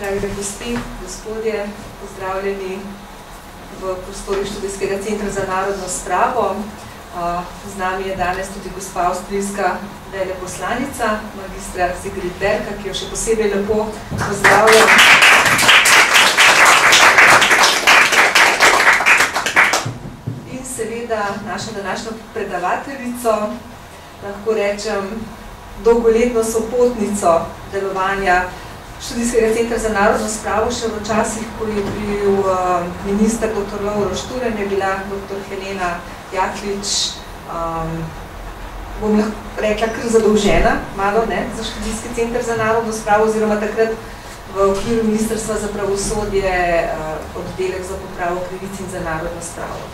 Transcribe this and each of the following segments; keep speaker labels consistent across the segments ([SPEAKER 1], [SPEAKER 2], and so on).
[SPEAKER 1] Drage gospe, gospodje, pozdravljeni v prostorih Študijskega centra za narodno spravo. Z nami je danes tudi gospa avstrijska veleposlanica, magistra Sigrid Berka, ki jo še posebej lepo pozdravljam. In seveda našo današnjo predavateljico, lahko rečem, dolgoletno sopotnico delovanja Študijskega centra za narodno spravo še v časih, ko je bil minister dr. Lovro Šturen, je bila dr. Helena Jaklič, bom lahko rekla, kar zadolžena, malo, ne, za Študijski center za narodno spravo, oziroma takrat v okviru Ministrstva za pravosodje oddelek za popravo krivic in za narodno spravo.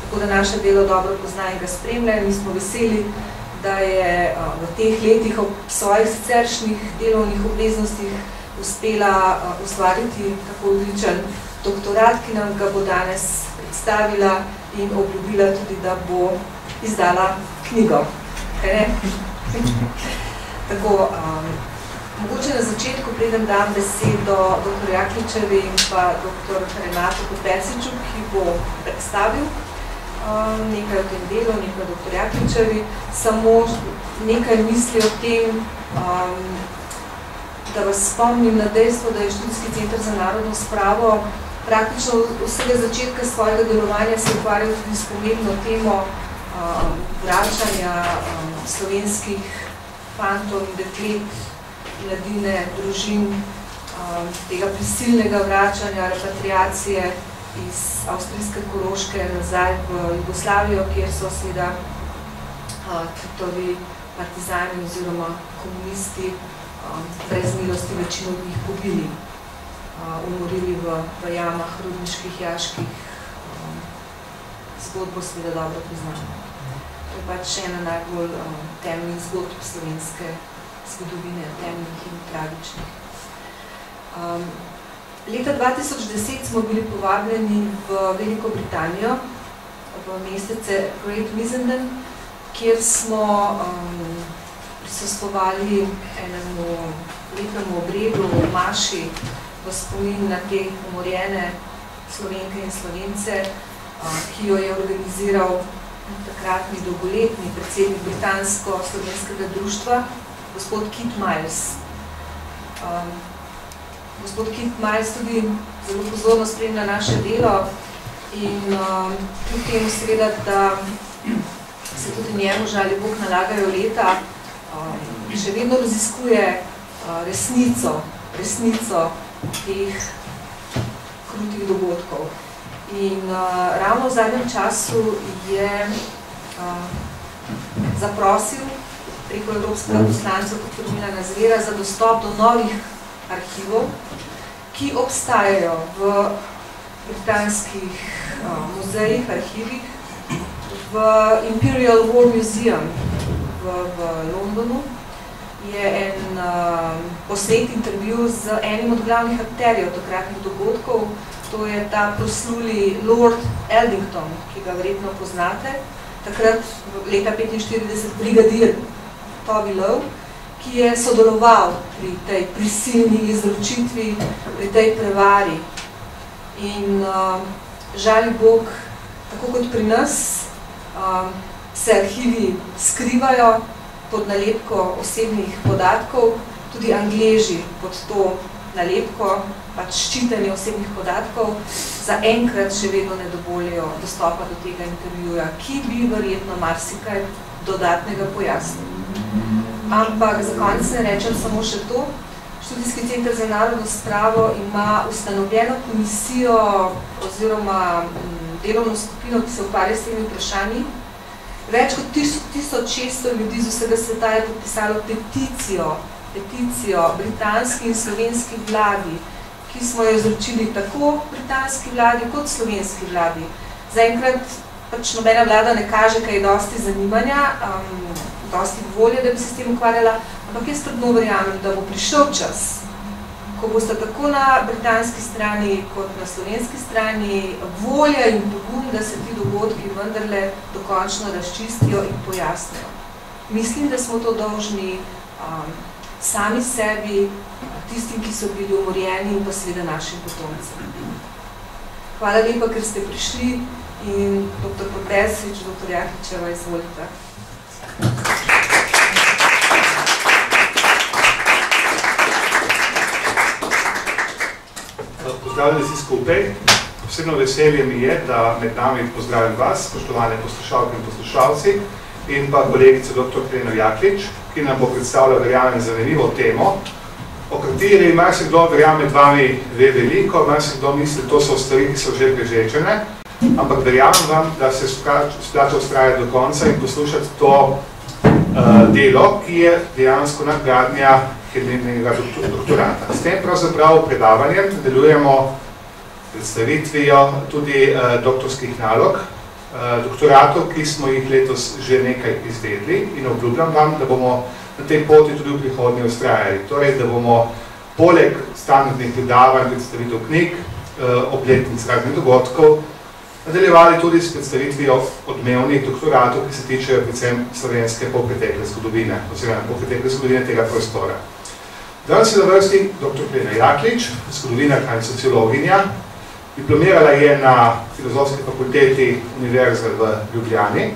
[SPEAKER 1] Tako da naše delo dobro pozna in ga spremlja in mi smo veseli, da je v teh letih ob svojih siceršnjih delovnih obveznostih uspela ustvariti tako odličen doktorat, ki nam ga bo danes predstavila in obljubila tudi, da bo izdala knjigo. Tako, mogoče na začetku preden dam besedo dr. Jakličevi in pa dr. Renato Kopersiču, ki bo predstavil nekaj o tem delu, nekaj o dr. Jakličevi, samo nekaj misli o tem, da vas spomnim na dejstvo, da je Študijski center za narodno spravo praktično vsega začetka svojega delovanja se ukvarjal tudi s pomembno temo vračanja slovenskih fantov in deklet, mladine, družin, tega prisilnega vračanja, repatriacije iz avstrijske Koroške nazaj v Jugoslavijo, kjer so seveda Titovi partizani oziroma komunisti brez milosti večino od njih pobili, umorili v jamah, rudniških, jaških. Zgodbo seveda dobro poznamo. To je pač ena najbolj temeljnih zgodb slovenske zgodovine, temeljnih in tragičnih. Leta 2010 smo bili povabljeni v Veliko Britanijo, v mestece Great Missenden, kjer smo prisostvovali enemu lepemu obredu v maši v spomin na te umorjene Slovenke in Slovence, ki jo je organiziral takratni dolgoletni predsednik britansko-slovenskega društva, gospod Kit Miles. Gospod Kit Miles tudi zelo pozorno spremlja naše delo in kljub temu seveda, da se tudi njemu žali Bog nalagajo leta, še vedno raziskuje resnico teh krutih dogodkov. In ravno v zadnjem času je zaprosil preko Evropskega poslanca dr. Milana Zvera za dostop do novih arhivov, ki obstajajo v britanskih muzejih, arhivih, v Imperial War Museum v Londonu je en posnet intervju z enim od glavnih akterjev takratnih dogodkov, to je ta prosluli Lord Eldington, ki ga verjetno poznate, takrat leta 1945 brigadir Toby Lowe, ki je sodeloval pri tej prisilni izročitvi, pri tej prevari. In žali Bog, tako kot pri nas, se arhivi skrivajo pod nalepko osebnih podatkov, tudi Angleži pod to nalepko, pač ščitenje osebnih podatkov, zaenkrat še vedno ne dovolijo dostopa do tega intervjuja, ki bi verjetno marsikaj dodatnega pojasnil. Ampak za konec ne rečem samo še to. Študijski center za narodno spravo ima ustanovljeno komisijo oziroma delovno skupino, ki se ukvarja s temi vprašanji. Več kot 1600 ljudi z vsega sveta je podpisalo peticijo britanski in slovenski vladi, ki smo jo izročili tako britanski vladi kot slovenski vladi. Zaenkrat pač nobena vlada ne kaže, kaj je dosti zanimanja, dosti volje, da bi se s tem ukvarjala, ampak jaz trdno verjamem, da bo prišel čas, ko boste tako na britanski strani kot na slovenski strani volja in pogum, da se ti dogodki vendarle dokončno razčistijo in pojasnijo. Mislim, da smo to dolžni sami sebi, tistim, ki so bili umorjeni in pa seveda našim potomcem. Hvala lepa, ker ste prišli in dr. Podesič, dr. Jakličeva, izvolite.
[SPEAKER 2] Pozdravljeni vsi skupaj. Posebno veselje mi je, da med nami pozdravim vas, spoštovane poslušalke in poslušalci, in pa kolegico dr. Heleno Jaklič, ki nam bo predstavljala, verjamem, zanimivo temo, o kateri marsikdo, verjamem, med vami ve veliko, marsikdo misli, to so stvari, ki so že prežečene, ampak verjamem vam, da se splača vztrajati do konca in poslušati to delo, ki je dejansko nadgradnja Helenega doktorata. S tem pravzaprav predavanjem delujemo predstavitvijo tudi doktorskih nalog, doktoratov, ki smo jih letos že nekaj izvedli in obljubljam vam, da bomo na tej poti tudi v prihodnje vztrajali. Torej, da bomo poleg standardnih predavanj, predstavitev knjig, obletnic raznih dogodkov, nadaljevali tudi s predstavitvijo odmevnih doktoratov, ki se tičejo predvsem slovenske polpretekle zgodovine, oziroma polpretekle zgodovine tega prostora. Danes je na vrsti dr. Helena Jaklič, zgodovinarka in sociologinja. Diplomirala je na Filozofski fakulteti Univerze v Ljubljani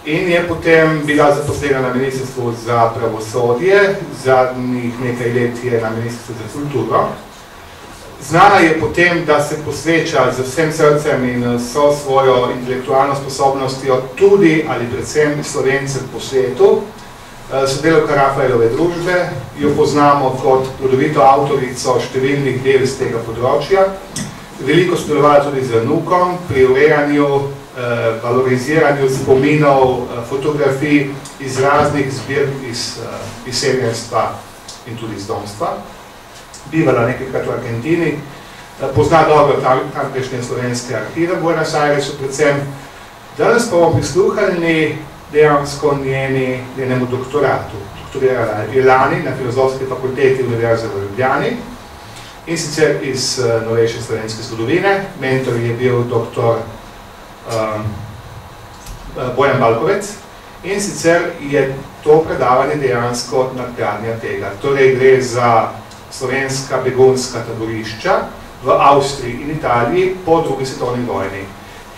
[SPEAKER 2] in je potem bila zaposlena na Ministrstvu za pravosodje, zadnjih nekaj let je na Ministrstvu za kulturo. Znana je potem, da se posveča z vsem srcem in vso svojo intelektualno sposobnostjo tudi ali predvsem Slovencem po svetu, sodelavka Rafaelove družbe, jo poznamo kot plodovito avtorico številnih del z tega področja. Veliko sodelovala tudi z NUK-om pri urejanju, valoriziranju spominov, fotografij iz raznih zbirk iz izseljenstva in tudi iz domstva. Bivala nekajkrat v Argentini, pozna dobro tamkajšnje slovenske arhive v Buenos Airesu predvsem. Danes pa bomo prisluhnili dejansko njenemu doktoratu. Doktorirala je lani na Filozofski fakulteti Univerze v Ljubljani in sicer iz novejše slovenske zgodovine. Mentor je bil dr. Bojan Balkovec in sicer je to predavanje dejansko nadgradnja tega. Torej gre za slovenska begunska taborišča v Avstriji in Italiji po drugi svetovni vojni.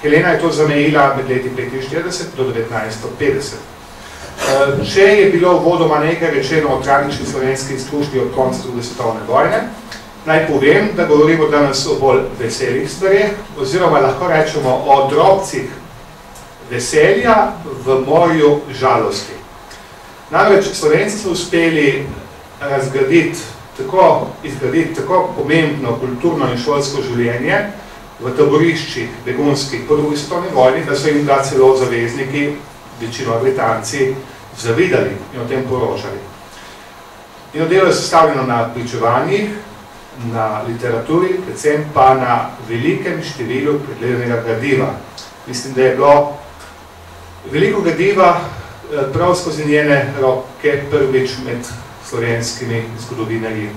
[SPEAKER 2] Helena je to zamejila med leti 1945 do 1950. Če je bilo vodoma nekaj rečeno o tragični slovenski izkušnji od konca druge svetovne vojne, naj povem, da govorimo danes o bolj veselih stvareh, oziroma lahko rečemo o drobcih veselja v morju žalosti. Namreč Slovenci so uspeli izgraditi tako pomembno kulturno in šolsko življenje v taboriščih begunskih po drugi svetovni vojni, da so jim da celo zavezniki, večino Britanci, zavidali in o tem poročali. In delo je sestavljeno na pričevanjih, na literaturi, predvsem pa na velikem številu pregledanega gradiva. Mislim, da je bilo veliko gradiva prav skozi njene roke prvič med slovenskimi zgodovinarji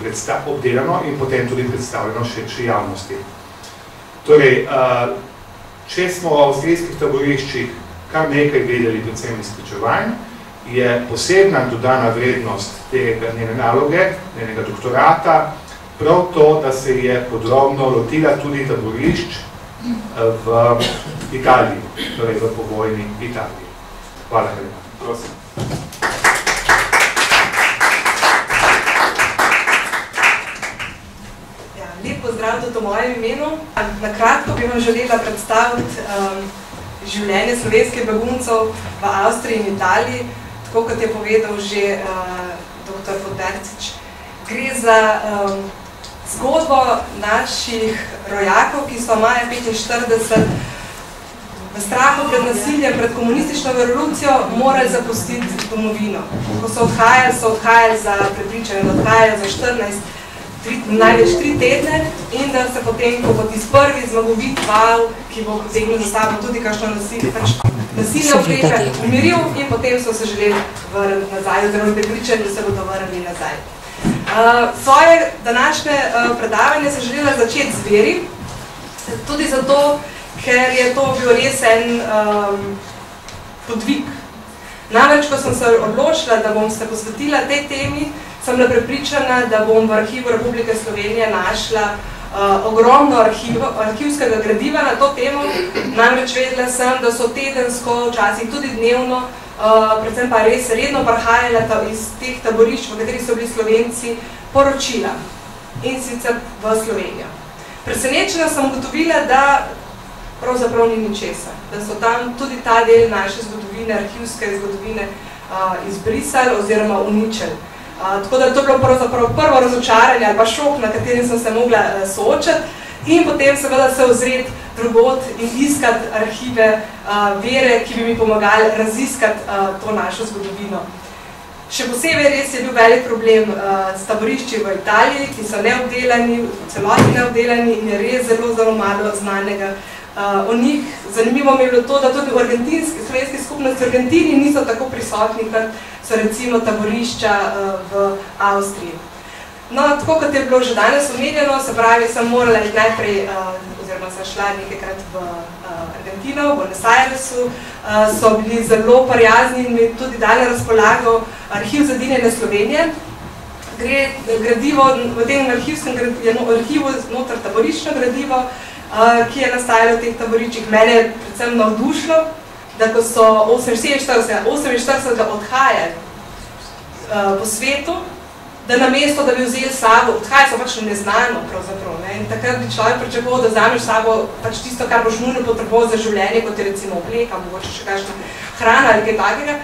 [SPEAKER 2] obdelano in potem tudi predstavljeno širši javnosti. Torej, če smo v avstrijskih taboriščih kar nekaj vedeli predvsem iz pričevanj, je posebna dodana vrednost tega njene naloge, njenega doktorata, prav to, da se je podrobno lotila tudi taborišč v Italiji, torej v povojni Italiji. Hvala, Helena. Prosim.
[SPEAKER 1] Lep pozdrav tudi v mojem imenu. Na kratko bi vam želela predstaviti življenje slovenskih beguncev v Avstriji in Italiji, tako kot je povedal že dr. Podesič. Gre za zgodbo naših rojakov, ki so maja 1945 v strahu pred nasiljem, pred komunistično revolucijo morali zapustiti domovino. Ko so odhajali za prepričanje, da odhajajo za največ 3 tedne in da se potem, ko bo tisti prvi zmagovit val, ki bo potegnil za sabo tudi kakšno nasilne ukrepe, umiril in potem so se želeli vrniti nazaj, oziroma prepričani, da se bodo vrnili nazaj. Svoje današnje predavanje se želela začeti z veri, tudi zato, ker je to bil res en podvig.
[SPEAKER 3] Namreč, ko sem se odločila, da bom se posvetila tej temi, sem bila prepričana, da bom v Arhivu Republike Slovenije našla ogromno arhivskega gradiva na to temo. Namreč vedela sem, da so tedensko, včasih tudi dnevno, predvsem pa res redno prihajala iz teh taborišč, v katerih so bili Slovenci, poročila in sicer v Slovenijo. Presenečena sem ugotovila, da pravzaprav ni ničesar, da so tam tudi ta del naše zgodovine, arhivske zgodovine izbrisali oziroma uničili. Tako da to je bilo pravzaprav prvo razočaranje ali pa šok, na katerim sem se mogla soočati in potem seveda se ozreti drugod in iskati arhive, vere, ki bi mi pomagali raziskati to našo zgodovino. Še posebej res je bil velik problem s taborišči v Italiji, ki so neobdelani, v celoti neobdelani in je res zelo malo znanega o njih. Zanimivo mi je bilo to, da tudi v slovenski skupnosti v Argentini niso tako prisotni, kot so recimo taborišča v Avstriji. No, tako kot je bilo že danes omenjeno, se pravi, sem morala najprej, oziroma sem šla nekajkrat v Argentino, v Buenos Airesu, so bili zelo prijazni in mi tudi dali razpolago arhiv Zedinjene Slovenije. Gre gradivo, v tem arhivu noter taboriščno gradivo, ki je nastajalo v teh taboriščih. Mene je predvsem navdušilo, da ko so 48 odhajali po svetu, da namesto, da bi vzeli sabo, odhajali so pač neznano pravzaprav, ne? In takrat bi človek pričakoval, da vzameš sabo pač tisto, kar boš nujno potreboval za življenje, kot je recimo obleka, mogoče še kakšna hrana ali kaj takega.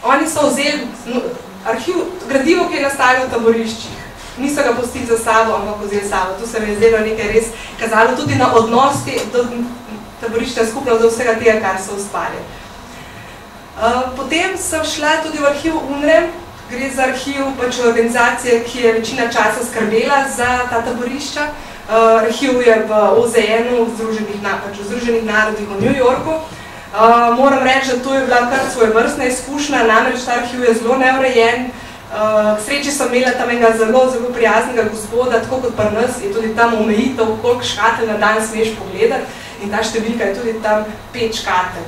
[SPEAKER 3] Oni so vzeli gradivo, ki je nastajalo v taboriščih. Niso ga pustili za sabo, ampak vzeli sabo. Tu se mi je zdelo nekaj res kazalo tudi na odnos do taborišča skupno do vsega tega, kar so ustvarjali. Potem sem šla tudi v arhiv UNRE. Gre za arhiv pač organizacije, ki je večina časa skrbela za ta taborišča. Arhiv je v OZN-u, v Združenih narodih v New Yorku. Moram reči, da to je bila kar svojevrstna izkušnja, namreč ta arhiv je zelo neurejen. K sreči sem imela tam enega zelo prijaznega gospoda, tako kot pri nas, je tudi tam omejitev, koliko škatel na dan smeš pogledati in ta številka je tudi tam 5 škatel.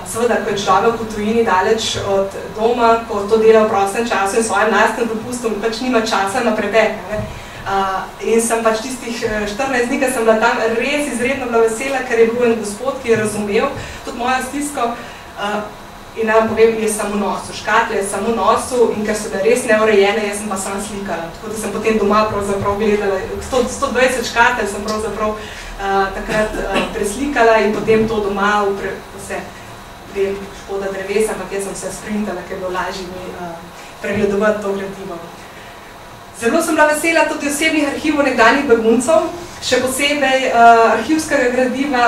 [SPEAKER 3] Seveda, ko je človek v tujini daleč od doma, ko to dela v prostem času in svojim lastnim dopustom, pač nima časa na pretek. In sem pač tistih 14 dni, ko sem bila tam, res izredno bila vesela, ker je bil en gospod, ki je razumel tudi mojo stisko. In naj vam povem, je samo nosu, škatle je samo nosu in ker so bile res neurejene, jaz sem pa sam slikala. Tako da sem potem doma pravzaprav gledala, 120 škatel sem pravzaprav takrat preslikala in potem to doma vse vem, škoda drevesa, ampak jaz sem se sprintala, ker je bilo lažje mi pregledovati to gradivo. Zelo sem bila vesela tudi osebnih arhivov nekdanjih beguncev, še posebej arhivskega gradiva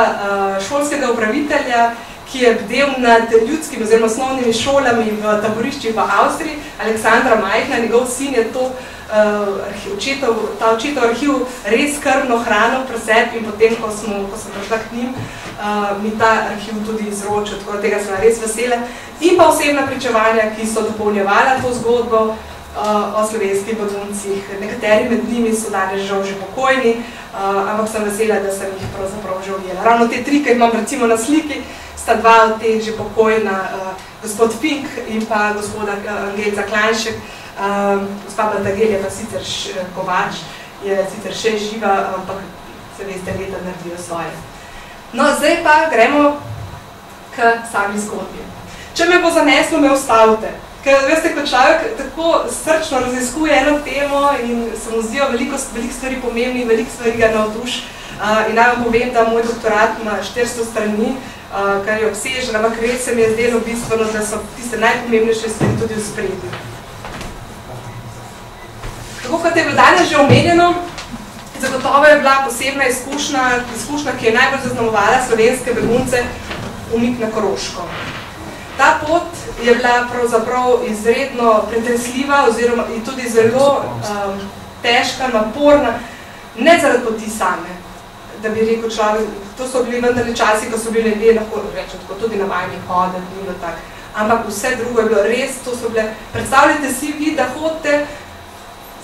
[SPEAKER 3] šolskega upravitelja, ki je bdel nad ljudskimi oziroma osnovnimi šolami v taboriščih v Avstriji, Aleksandra Majhna, njegov sin je to ta očetov arhiv res skrbno hranil pri sebi in potem, ko sem prišla k njim, mi ta arhiv tudi izročil, tako da tega sem res vesela. In pa osebna pričevanja, ki so dopolnjevala to zgodbo o slovenskih beguncih. Nekateri med njimi so danes žal že pokojni, ampak sem vesela, da sem jih pravzaprav že ujela. Ravno te tri, ki imam recimo na sliki, sta dva od teh že pokojna, gospod Fink in pa gospoda Angelca Klanšek. Gospa Bantagel je pa sicer Kovač, je sicer še živa, ampak se veste, leta naredijo svoje. No, zdaj pa gremo k sami zgodbi. Če me bo zaneslo, me ustavite. Ker veste, ko človek tako srčno raziskuje eno temo in se mu zdijo veliko stvari pomembnih, veliko stvari ga navduši. In naj vam povem, da moj doktorat ima 400 strani, kar je obsežen, ampak res se mi je zdelo bistveno, da so tiste najpomembnejše stvari tudi v spredju. Tako kot je bilo danes že omenjeno, zagotovo je bila posebna izkušnja, ki je najbolj zaznamovala slovenske begunce, umik na Koroško. Ta pot je bila pravzaprav izredno pretresljiva oziroma tudi zelo težka, naporna, ne zaradi poti same, da bi rekel človek, to so bili vendarli časi, ko so bili ljudje lahko rečem, tudi navajeni hoditi, ni bilo tako. Ampak vse drugo je bilo res, to so bile, predstavljajte si vi, da hodite,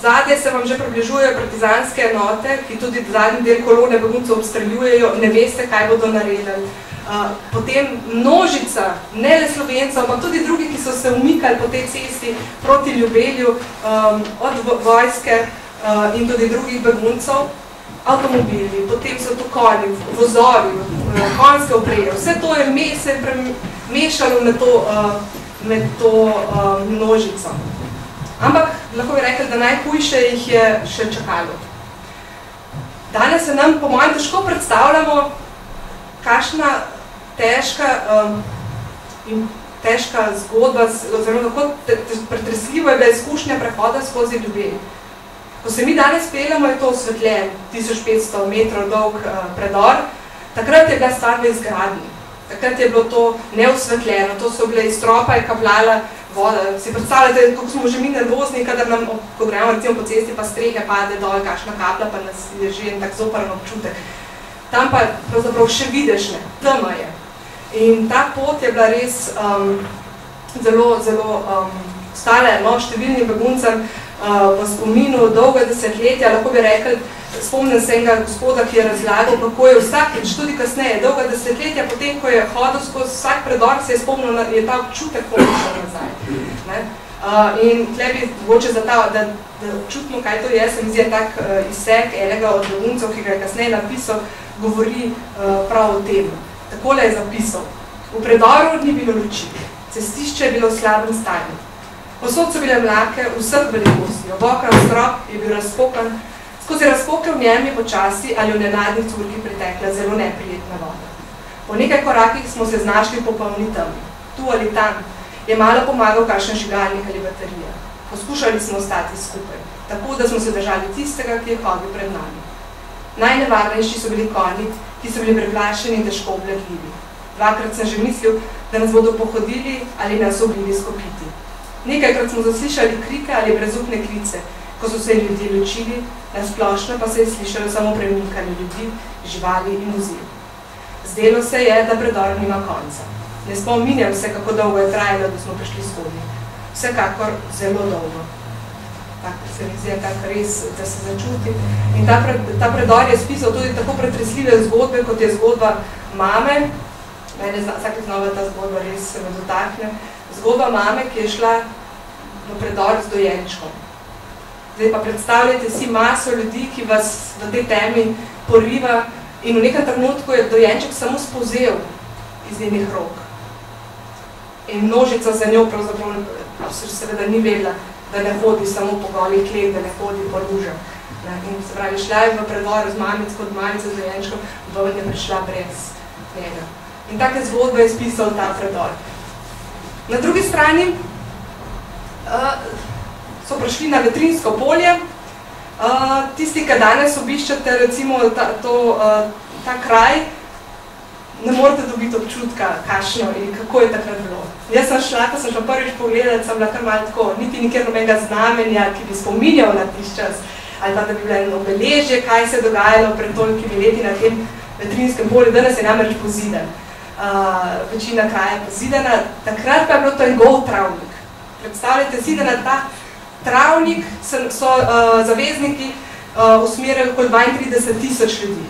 [SPEAKER 3] zadnje se vam že približujejo partizanske enote, ki tudi zadnji del kolone beguncev obstreljujejo, ne veste, kaj bodo naredili. Potem množica, ne le Slovencev, ampak tudi drugih, ki so se umikali po tej cesti proti Ljubelju, od vojske in tudi drugih beguncev, avtomobili, potem so to konji, vozovi, konjske opreje. Vse to je se premešalo med to množico. Ampak lahko bi rekli, da najhujše jih je še čakalo. Danes se nam, po mojem, težko predstavljamo, kakšna težka zgodba, oziroma kako pretresljivo je bila izkušnja prehoda skozi Ljubelj. Ko se mi danes peljamo, je to osvetljen, 1500 metrov dolg predor, takrat je bila stvar v izgradnji. Takrat je bilo to neosvetljeno, to so bile iz stropa, je kapljala voda. Si predstavljate, kako smo že mi nervozni, kadar nam, ko gremo recimo po cesti, pa strehe pade dol, kakšna kaplja, pa nas je že en tak zoparen občutek. Tam pa pravzaprav še vidiš ne, tema je. In ta pot je bila res zelo stala številnim beguncem v spominu dolga desetletja, lahko bi rekli, spomnim se enega gospoda, ki je razlagal, kako je vsakič, tudi kasneje, dolga desetletja, potem, ko je hodil skozi vsak predor, se je spomnil, je ta občutek pomišljal nazaj. In tle bi mogoče za ta, da čutimo, kaj to je, se mi zdi tak izsek enega od beguncev, ki ga je kasneje napisal, govori prav o tem. Takole je zapisal. V predoru ni bilo luči, cestišče je bilo v slabem stanju. Posod so bile mlake vseh velikosti, obokran strop je bil razpokan, skozi razpoke v njem je počasi ali v nenadnih curki pritekla zelo neprijetna voda. Po nekaj korakih smo se znašli po polni temi. Tu ali tam je malo pomagal kakšen žigalnik ali baterija. Poskušali smo ostati skupaj, tako da smo se držali tistega, ki je hodil pred nami. Najnevarnejši so bili konji, ki so bili preplašeni in težko obvladljivi. Dvakrat sem že mislil, da nas bodo pohodili ali nas oblili skopiti. Nekajkrat smo zaslišali krike ali brezupne klice, ko so se ljudje ločili, na splošno pa se je slišalo samo premikanje ljudi, živali in vozil. Zdelo se je, da predor nima konca. Ne spominjam se, kako dolgo je trajalo, da smo prišli skozi. Vsekakor zelo dolgo. Tako se mi zdi, tako res, da se začuti. In ta predor je spisal tudi tako pretresljive zgodbe, kot je zgodba mame. Mene vsake znova ta zgodba res se me dotakne. Zgodba mame, ki je šla v predor z dojenčkom. Zdaj pa predstavljajte si maso ljudi, ki vas v tej temi poriva in v nekem trenutku je dojenček samo spozel iz njenih rok. In množica za njo pravzaprav seveda ni vedela, da ne hodi samo po golih tleh, da ne hodi po lužah. In se pravi, šla je v predor z mamico, od mamice z dojenčkom, in je prišla brez njega. In take zgodbe je spisal ta predor. Na drugi strani so prišli na Vetrinsko polje. Tisti, ki danes obiščate recimo ta kraj, ne morete dobiti občutka, kakšno in kako je takrat bilo. Jaz sem šla, ko sem šla prvič pogledati, sem bila kar malo tako, niti nikjer nobenega znamenja, ki bi spominjal na tiš čas, ali pa da bi bila eno obeležje, kaj se je dogajalo pred tolikimi leti na tem Vetrinskem polju. Danes je namreč pozidan. Večina kraja je pozidana. Takrat pa je bilo to en gol travnik. Predstavljajte si, da na ta travnik so zavezniki usmerjali okoli 32,000 ljudi.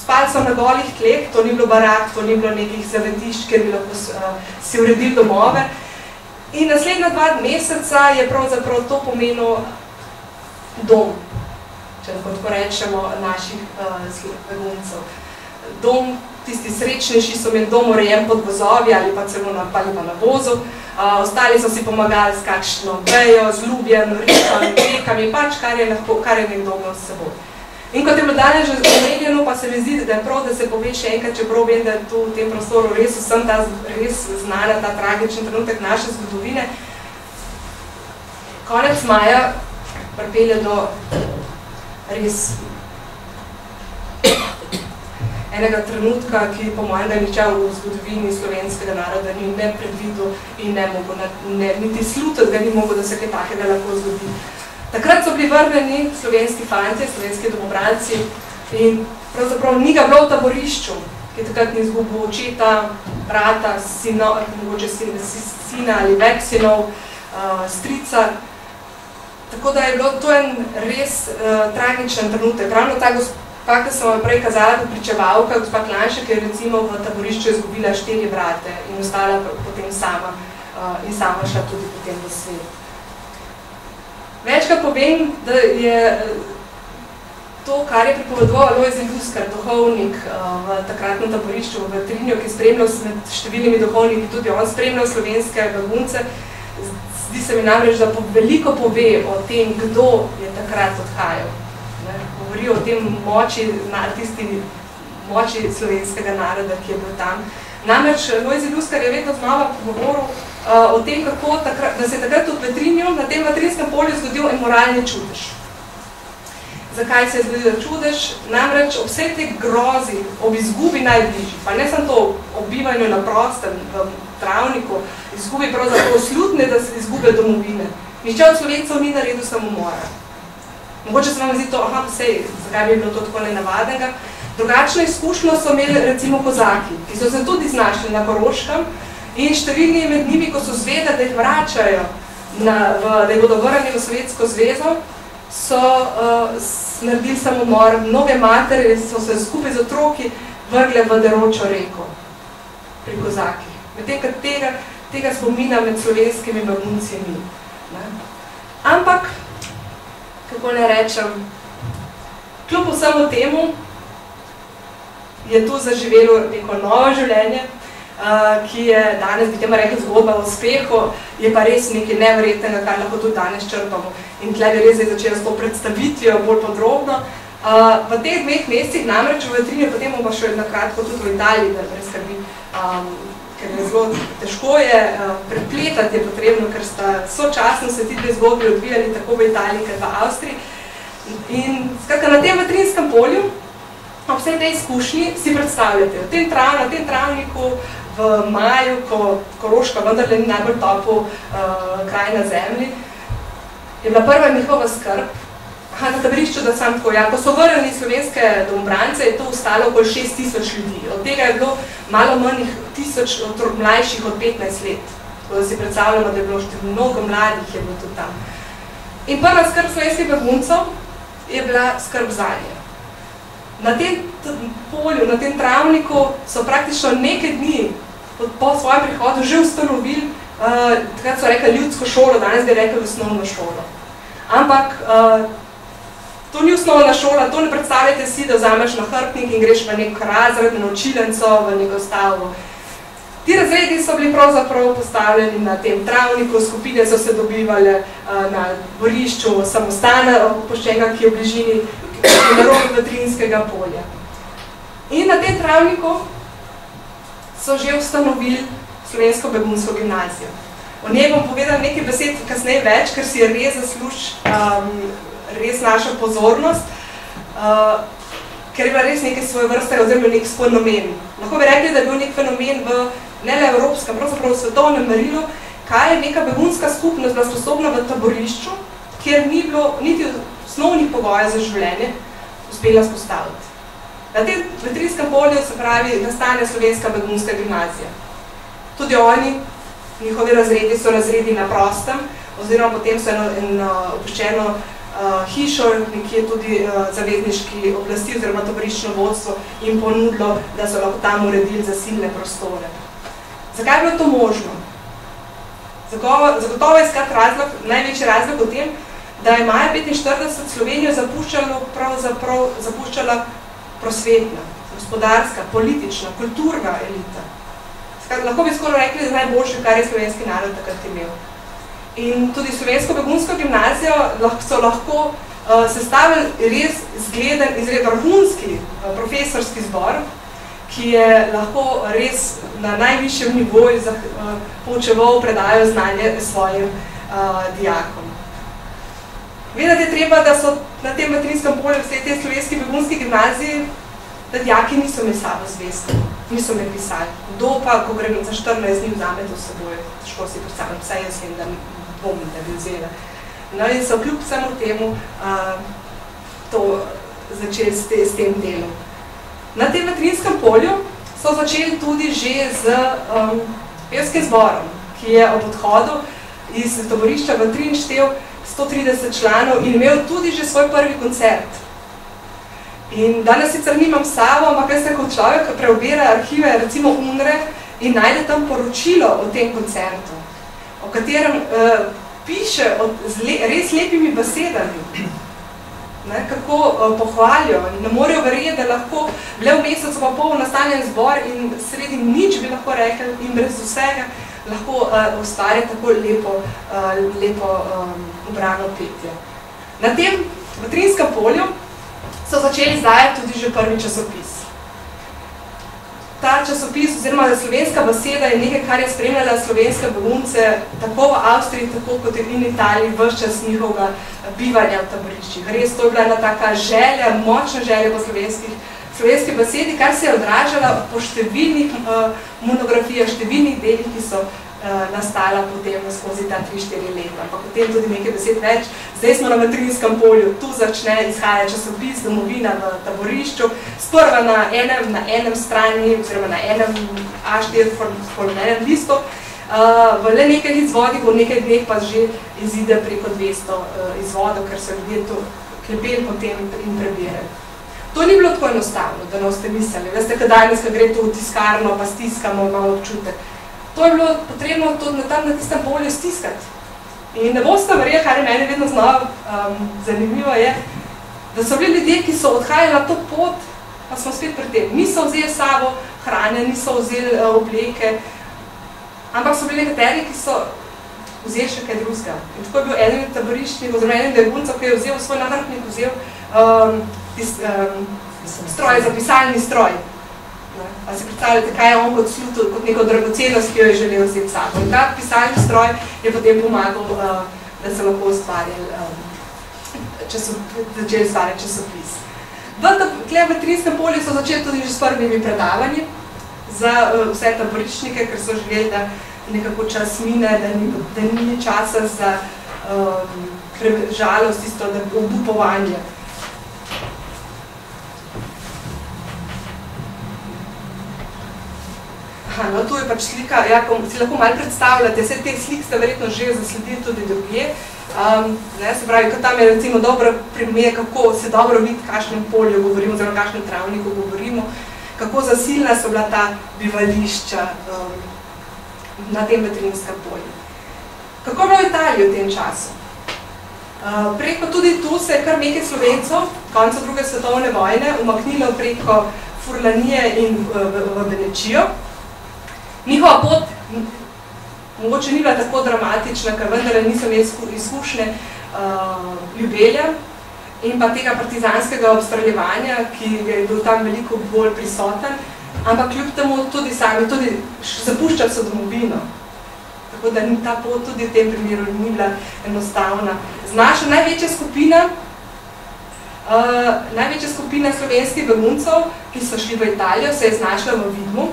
[SPEAKER 3] Spali so na golih tleh, to ni bilo barak, to ni bilo nekih zavetišč, kjer bi lahko si uredili domove. In naslednja 2 meseca je pravzaprav to pomenil dom, če tako rečemo, naših beguncev. Dom, tisti srečnejši so imeli dom urejen pod vozovi ali pa celo na vozu. Ostali so si pomagali s kakšno vejo, z lubjem, rikami, rekami, pač kar je nekdo imel s seboj. In kot je bilo danes že omenjeno, pa se mi zdi, da je prav, da se pove še enkrat, čeprav vem, da je tu v tem prostoru res vsem res znana ta tragični trenutek naše zgodovine. Konec maja pripelje do res enega trenutka, ki po mojem da ničel v zgodovini slovenskega naroda ni ne predvidel in ne mogel, niti slutet ga ni mogel, da se kaj takega lahko zgodi. Takrat so bili vrnjeni slovenski fantje, slovenski domobranci in pravzaprav ni ga bilo v taborišču, ki takrat ni izgubil očeta, brata, mogoče sina ali več sinov, strica. Tako da je bilo to en res tragičen trenutek. Ravno ta Fakt, da sem vam prej kazala pričevalka, gospa Klanšek, je recimo v taborišču izgubila 4 brate in ostala potem sama in sama šla tudi potem v svet. Večkrat povem, da je to, kar je pripovedoval Alojzij Luskar, duhovnik v takratnem taborišču v Vetrinju, ki je spremljal med številnimi duhovniki, tudi on spremljal slovenske begunce, zdi se mi namreč, da veliko pove o tem, kdo je takrat odhajal. Govori o tem moči slovenskega naroda, ki je bil tam. Namreč Alojzij Luskar je vedno znova govoril o tem, kako da se je takrat v Vetrinju, na tem Vetrinskem polju zgodil en moralni čudež. Zakaj se je zgodil čudež? Namreč ob vsej tej grozi, ob izgubi najbližjih, pa ne samo to, ob bivanju na prostem, v travniku, izgubi pravzaprav slutne, da se izgube domovine. Nihče od Slovencev ni naredil samomora. Mogoče se vam zdi to, vsej, zakaj bi bilo to tako nenavadnega. Drugačno izkušnjo so imeli recimo kozaki, ki so se tudi znašli na Koroškem in številni med njimi, ko so zvedeli, da jih vračajo, da jih bodo vrnili v Sovjetsko zvezo, so naredili samomor. Mnoge matere so se skupaj z otroki vrgle v deročo reko pri kozakih. Medtem, tega spomina med slovenskimi begunci ni. Ampak, kako ne rečem, kljub vsemu temu je tu zaživelo neko novo življenje, ki je danes, bi temu rekli, zgodba o uspehu, je pa res nekaj neverjetnega, kar lahko tudi danes črpamo. In tle bi res začela s to predstavitvijo bolj podrobno. V teh 2 mesecih namreč v Vetrinju, potem bomo še nakratko tudi v Italiji, da brez skrbi, ker je zelo težko je, prepletati je potrebno, ker sta sočasno se ti 2 zgodbi odvijali tako v Italiji, kot v Avstriji. In skratka, na tem Vetrinskem polju, ob vsej tej izkušnji, si predstavljate, na tem travniku v maju, ko Koroška vendarle ni najbolj topel kraj na zemlji, je bila prva njihova skrb, na taborišču, da sam tako, ko so vrnili slovenske domobrance, je to ostalo okoli 6000 ljudi. Od tega je bilo malo manj 1000 mlajših od 15 let. Tako da si predstavljamo, da je bilo mnogo mladih je bilo tudi tam. In prva skrb slovenskih beguncev je bila skrb zanje. Na tem polju, na tem travniku so praktično nekaj dni po svojem prihodu že ustanovili, takrat so rekli ljudsko šolo, danes bi rekli osnovno šolo. Ampak to ni osnovna šola, to ne predstavljate si, da vzameš nahrbtnik in greš v nek razred, na učilenco, v neko stavbo. Ti razredi so bili pravzaprav postavljeni na tem travniku, skupine so se dobivale na dvorišču samostana opuščenega, ki je v bližini na robu Vetrinskega polja. In na tem travniku so že ustanovili slovensko begunsko gimnazijo. O njej bom povedala nekaj besed kasneje več, ker si je res naša pozornost, ker je bila res nekaj svoje vrste oziroma nek fenomen. Lahko bi rekli, da je bil nek fenomen v ne le evropskem, pravzaprav v svetovnem merilu, kaj je neka begunska skupnost bila sposobna v taborišču, kjer ni bilo niti osnovnih pogojev za življenje, uspela spostaviti. Na tem Vetrinskem polju se pravi nastane slovenska begunska gimnazija. Tudi oni, njihovi razredi so razredi na prostem, oziroma potem so eno opuščeno hišo, nekje tudi zavezniški oblasti oziroma taboriščno vodstvo in ponudilo, da so lahko tam uredili zasilne prostore. Zakaj je bilo to možno? Zagotovo je največji razlog v tem, da je maja 1945 Slovenijo zapuščala prosvetna, gospodarska, politična, kulturna elita. Lahko bi skoraj rekli, da najboljše, kar je slovenski narod takrat imel. In tudi slovensko begunsko gimnazijo so lahko sestavili res zgleden, izredno vrhunski profesorski zbor, ki je lahko res na najvišjem nivoju poučeval, predajal znanje svojim dijakom. Vedeti je treba, da so na tem Vetrinskem polju vse te slovenski begunski gimnaziji, da dijaki niso imeli sabo zvesto, niso imeli pisali. Kdo pa, ko gre za 14 dni vzame to s seboj, težko si predstavljam, vsaj jaz vem, da bom, da bi vzela. No in so kljub vsemu temu to začeli s tem delom. Na tem Vetrinskem polju so začeli tudi že z pevskim zborom, ki je ob odhodu iz taborišča Vetrin štel 130 članov in imel tudi že svoj prvi koncert. In danes sicer nimam sabo, ampak jaz se kot človek preobira arhive, recimo UNRE, in najde tam poročilo o tem koncertu, o katerem piše z res lepimi besedami, kako pohvalijo. Ne morejo verjeti, da lahko bile v mesecu pa pol nastanjen zbor in sredi nič bi lahko rekli in brez vsega lahko ustvarja tako lepo ubrano petje. Na tem v Trinskem polju so začeli izdajati tudi že prvi časopis. Ta časopis, oziroma slovenska beseda, je nekaj, kar je spremljala slovenske begunce tako v Avstriji, tako kot in Italiji, ves čas njihovega bivanja v taboriščih. Res, to je bila ena taka želja, močna želja po slovenski besedi, kar se je odražala po številnih monografijah, številnih delih, ki so nastala potem skozi ta 3-4 leta. Ampak potem tudi nekaj besed več. Zdaj smo na Trinskem polju, tu začne izhajati časopis Domovina v taborišču, sprva na enem strani, oziroma na enem A4 formalnem listu, v le nekaj izvodih, v nekaj dneh pa že izide preko 200 izvodov, ker so ljudje to klepeli potem in prebirali. To ni bilo tako enostavno, da ne boste mislili. Veste, kad danes, kad gre to v tiskarno, pa stiskamo, imamo občutek. To je bilo potrebno tam na tistem polju stiskati. In ne boste verjeli, kar je meni vedno znova zanimivo je, da so bili ljudje, ki so odhajali na to pot, pa smo spet pri tem. Niso vzeli sabo hrane, niso vzeli obleke, ampak so bili nekateri, ki so vzeli še kaj drugega. In tako je bil eden taboriščnih, oziroma eden beguncev, ki je vzel svoj nahrbtnik, vzel stroj, zapisalni stroj. A si predstavljate, kaj je on kot slutil, kot neko dragocenost, ki jo je želel vzeti sabo. In ta pisalni stroj je potem pomagal, da se lahko začeli ustvarjati časopis. V Trinskem polju so začeli tudi že s prvimi predavanji za vse taboriščnike, ker so želeli, da nekako čas mine, da ni časa za žalost, tisto obupovanje. No, tu je pač slika, ja, si lahko malo predstavljate, vse te slik ste verjetno že zasledili tudi drugje. Se pravi, ko tam je recimo dobro primer, kako se dobro vidi, kakšnem polju govorimo, oziroma kakšnem travniku govorimo, kako zasilna so bila ta bivališča na tem Trinskem polju. Kako je bilo v Italiji v tem času? Preko tudi tu se je kar nekaj Slovencov, konca druge svetovne vojne, umaknilo preko Furlanije in v Venečijo. Njihova pot mogoče ni bila tako dramatična, ker vendar niso imeli izkušnje ljubelja in pa tega partizanskega obstreljevanja, ki je bil tam veliko bolj prisoten, ampak kljub temu tudi sami, tudi zapuščali so domovino. Tako da ta pot tudi v tem primeru ni bila enostavna. Naša največja skupina slovenskih beguncev, ki so šli v Italijo, se je znašla v Vidmu.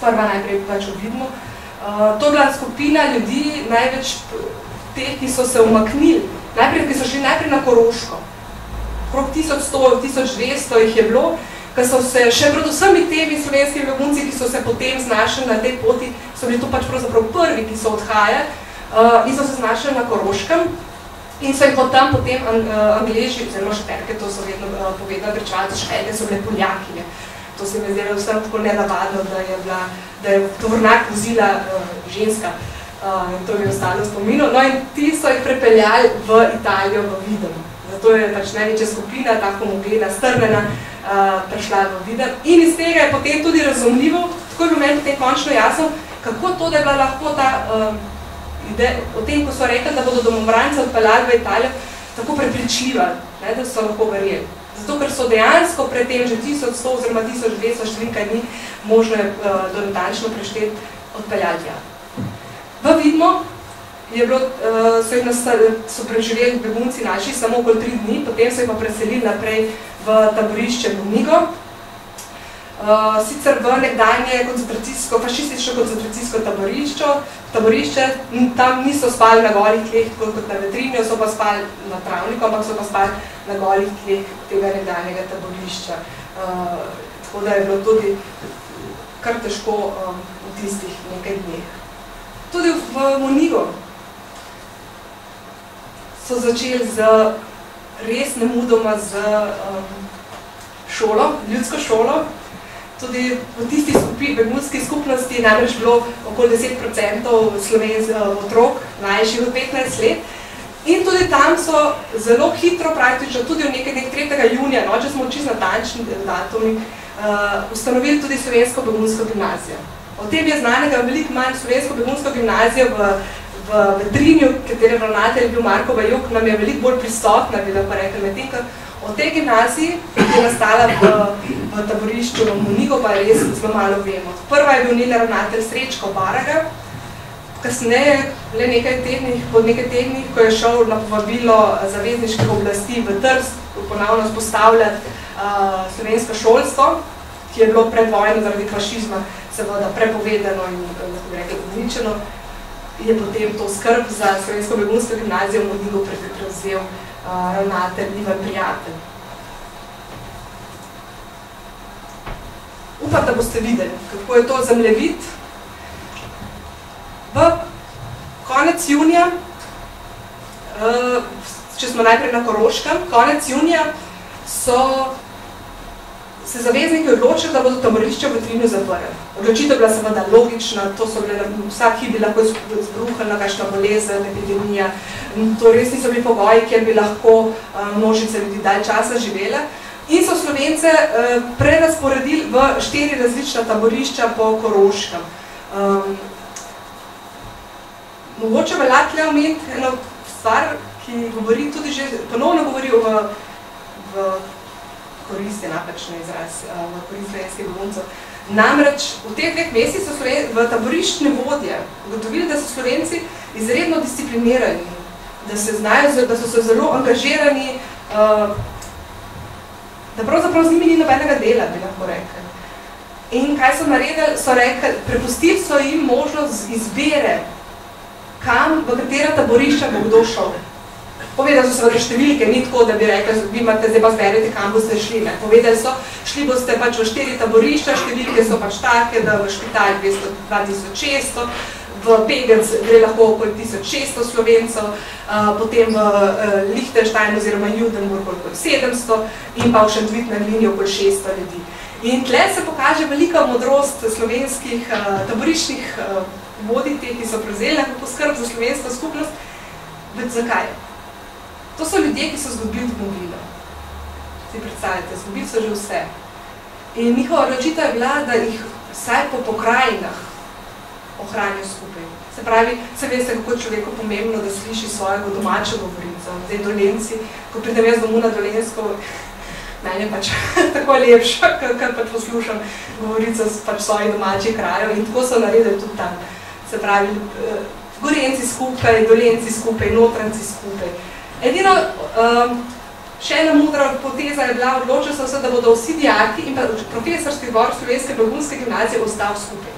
[SPEAKER 3] Sprva najprej pač v Vidmu. To je bila skupina ljudi, največ teh, ki so se umaknili, ki so šli najprej na Koroško. Okrog 1100-1200 jih je bilo, ker so se še pred vsemi temi slovenskimi begunci, ki so se potem znašli na tej poti, so bili to pač pravzaprav prvi, ki so odhajali in so se znašli na Koroškem in so jih od tam potem Angleži, oziroma Šperke, to so vedno povedali, pričevalci Šperke so bile Poljakinje. To se mi zdelo vsem tako nenavadno, da je tovornjak vozila ženska. In to mi je ostalo v spominu. No in ti so jih prepeljali v Italijo, v Videm. Zato je pač največja skupina, ta homogena, strnjena, prišla v Videm. In iz tega je potem tudi razumljivo, tako je bilo meni potem končno jasno, kako to, da je bila lahko ta ideja, o tem, ko so rekli, da bodo domovranci odpeljali v Italijo, tako prepričljiva, da so lahko verjeli. Zato, ker so dejansko pred tem že 1100 oziroma 1200 številka dni možno je do natančno prešteti odpeljati. V Vidmu so preživeli begunci naši samo okoli 3 dni, potem so jih pa preselili naprej v taborišče Bonigo. Sicer v nekdanje fašistično koncentracijsko taborišče, tam niso spali na golih tleh, kot na vetrinju, so pa spali na travniku, ampak so pa spali na golih tleh tega nekdanjega taborišča. Tako da je bilo tudi kar težko v tistih nekaj dneh. Tudi v Monigo so začeli res nemudoma z šolo, ljudsko šolo. Tudi v tisti begunski skupnosti je namreč bilo okoli 10% otrok, mlajših od 15 let. In tudi tam so zelo hitro, praktično tudi v nekaj 3. junija, no, če smo čisto natančni datumi, ustanovili tudi slovensko begunsko gimnazijo. O tem je znanega veliko manj. Slovensko begunsko gimnazijo v Vetrinju, katere ravnatelj je bil Marko Bajuk, nam je veliko bolj pristopna, bi lahko rekli, medtem, ker o tej gimnaziji, ki je nastala v taborišču v Munigo, pa res zelo malo vemo. Prva je bil njen ravnatelj Srečko Baraga, kasneje, po nekaj tednih, ko je šel na povabilo zavezniških oblasti v Trst, ponovno vzpostavljati slovensko šolstvo, ki je bilo pred vojno zaradi fašizma seveda prepovedano in lahko rekli uničeno, je potem to skrb za slovensko begunsko gimnazijo v Munigo prevzel ravnatelj Ivan Prijatelj. Upam, da boste videli, kako je to zemljevid. V konec junija, če smo najprej na Koroškem, konec junija so se zavezniki odločili, da bodo taborišče v Vetrinju zaprli. Odločitev bila seveda logična, to so bile, vsak hip bi lahko izbruhnila kakšna bolezen, epidemija. To res niso bili pogoji, kjer bi lahko množice ljudi dalj časa živela. In so Slovence prerazporedili v 4 različna taborišča po Koroškem. Mogoče velja tle omeniti eno stvar, ki govori tudi že, ponovno govori v korist, je napačen izraz, v korist slovenskih beguncev. Namreč v teh 2 mesecih so v taboriščne vodje ugotovili, da so Slovenci izredno disciplinirani, da so se zelo angažirani, da pravzaprav z njimi ni nobenega dela, bi lahko rekli. In kaj so naredili? So rekli, prepustili so jim možnost izbire, kam, v katera taborišča bo kdo šel. Povedali so seveda številke, ni tako, da bi rekli, vi imate, zdaj pa zberete, kam boste šli. Ne. Povedali so, šli boste pač v 4 taborišča, številke so pač take, da v Špital 2600, v Pegenc gre lahko okoli 1600 Slovencev, potem v Lichtenstein oziroma Judenburg okoli 700 in pa v Šentvid na Glini okoli 600 ljudi. In tle se pokaže velika modrost slovenskih taboriščnih voditeljev, ki so prevzeli nekako skrb za slovensko skupnost. Zakaj? To so ljudje, ki so zgubili domovino. Si predstavljate, zgubili so že vse. In njihova odločitev je bila, da jih vsaj po pokrajinah ohranijo skupaj. Se pravi, se veste, kako je človeku pomembno, da sliši svojega domačo govorico. Zdaj Dolenci, ko pridem jaz domov na Dolensko, meni je pač tako lepša, kar pač poslušam govorico pač svojih domačih krajev in tako so naredili tudi tam. Se pravi, Gorenci skupaj, Dolenci skupaj, Notranci skupaj. Edino, še ena modra poteza je bila, odločili so se, da bodo vsi dijaki in pa profesorski zbor Slovenske begunske gimnazije ostal skupaj.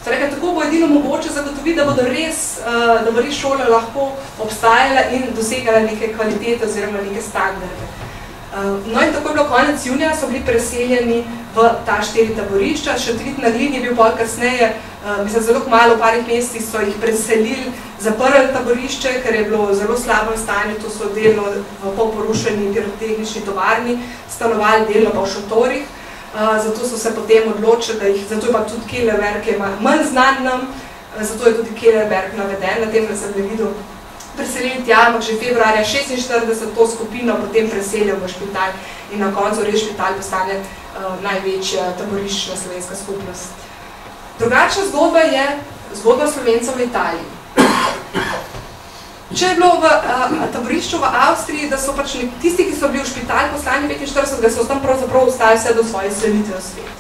[SPEAKER 3] So rekli, tako bo edino mogoče zagotoviti, da bodo res šola lahko obstajala in dosegala neke kvalitete oziroma neke standarde. No in tako je bilo konec junija, so bili preseljeni v ta 4 taborišča. Šentvid na Glini je bil pol kasneje, mislim, zelo kmalu, v parih mesecih so jih preselili, zaprli taborišče, ker je bilo v zelo slabem stanju, to so delno v polporušeni pirotehnični tovarni, stanovali delno pa v šotorih. Zato so se potem odločili, zato je pa tudi Kellerberg, ki je manj znan nam, zato je tudi Kellerberg naveden, na tem zemljevidu preselili tja, ampak že februarja 46 to skupino potem preselil v Špital in na koncu res Špital postane največja taboriščna slovenska skupnost. Drugačna zgodba je zgodba Slovencev v Italiji. Če je bilo v taborišču v Avstriji, da so pač tisti, ki so bili v Špital poslani 45, so tam pravzaprav ostali vse do svoje selitve v svet.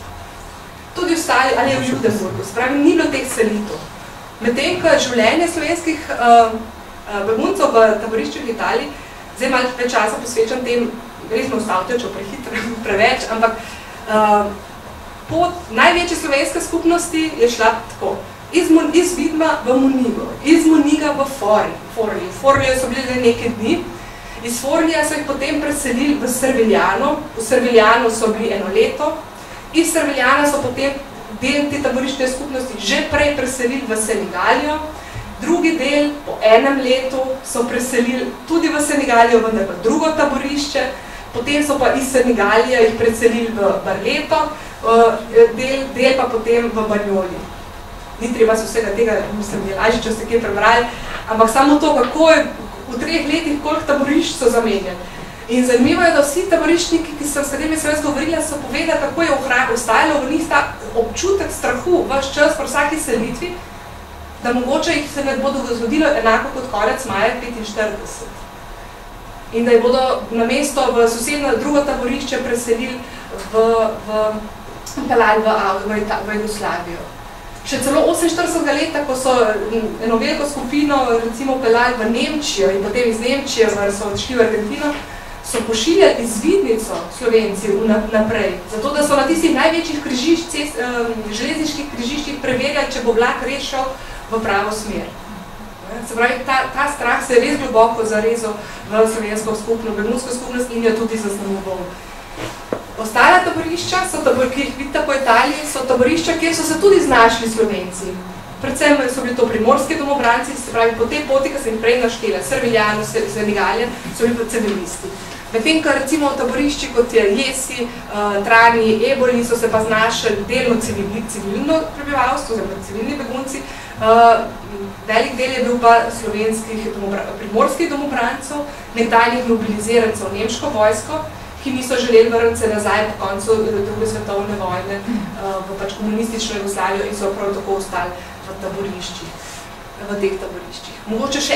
[SPEAKER 3] Tudi ostali, ali je v Judenburgu, se pravi, ni bilo teh selitev. Medtem, ko življenje slovenskih beguncev v taborišču v Italiji, zdaj malo več časa posvečam tem, res me ustavljam prehitro, preveč, ampak pot največje slovenske skupnosti je šla tako. Iz Vidma v Munigo, iz Muniga v Forliju. V Forliju so bili nekaj dni, iz Forlija so jih potem preselili v Serviljano, v Serviljano so bili 1 leto, iz Serviljana so potem del te taboriščne skupnosti že prej preselili v Senegalijo, drugi del po 1 letu so preselili tudi v Senegalijo, vendar v drugo taborišče, potem so pa iz Senegalije jih preselili v Barleto, del pa potem v Banjoli. Ni treba se vsega tega, mislim, je lažje, če ste kje prebrali, ampak samo to, kako je v 3 letih, koliko taborišč so zamenjali. In zanimivo je, da vsi taboriščniki, s katerimi sem jaz govorila, so povedali, kako je ostajalo v njih ta občutek strahu vaš čas po vsaki selitvi, da mogoče jih se ne bodo zgodilo enako kot konec maja 1945. In da jih bodo namesto v sosednjo drugo taborišče preselili v Jugoslavijo. Še celo 48. leta, ko so eno veliko skupino recimo peljali v Nemčijo in potem iz Nemčije so odšli v Argentino, so pošiljali izvidnico Slovenci naprej, zato da so na tistih največjih železniških križiščih preverjali, če bo vlak res šel v pravo smer. Se pravi, ta strah se je res globoko zarezal v slovensko skupnost, begunsko skupnost in jo tudi zaznamoval. Ostala taborišča, ki jih vidite po Italiji, so taborišča, kjer so se tudi znašli Slovenci. Predvsem so bili to primorski domobranci, se pravi, po tej poti, ki sem jih prej naštela, Serviljano, Senegalje, so bili pa civilisti. Medtem, ko recimo v taborišči, kot je Jesi, Trani, Eboli, so se pa znašli delno civilno prebivalstvo, oziroma civilni begunci, velik del je bil pa slovenskih primorskih domobrancev, nekdanjih mobilizirancev v nemško vojsko, ki niso želeli vrniti se nazaj po koncu druge svetovne vojne v pač komunistično Jugoslavijo in so prav tako ostali v taboriščih, v teh taboriščih. Mogoče še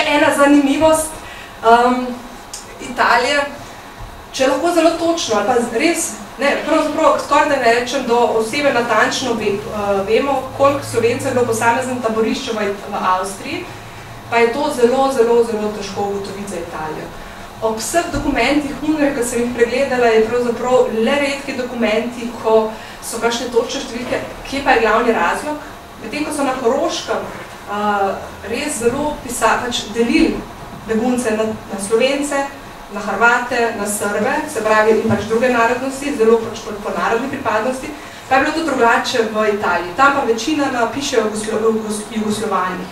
[SPEAKER 3] ena zanimivost, Italije, če lahko zelo točno, ali pa res, pravzaprav skoraj da ne rečem, do osebe natančno vemo, koliko Slovencev je bilo posameznem taborišču v Avstriji, pa je to zelo, zelo, zelo težko ugotoviti za Italijo. Ob vseh dokumentih UNRWA, ki sem jih pregledala, je pravzaprav le redki dokumenti, ko so kakšne točne številke, kje pa je glavni razlog. Medtem, ko so na Koroškem res zelo delili begunce na Slovence, na Hrvate, na Srbe, se pravi in pač druge narodnosti, zelo pač po narodni pripadnosti, pa je bilo to drugače v Italiji. Tam pa večina piše o Jugoslovanih.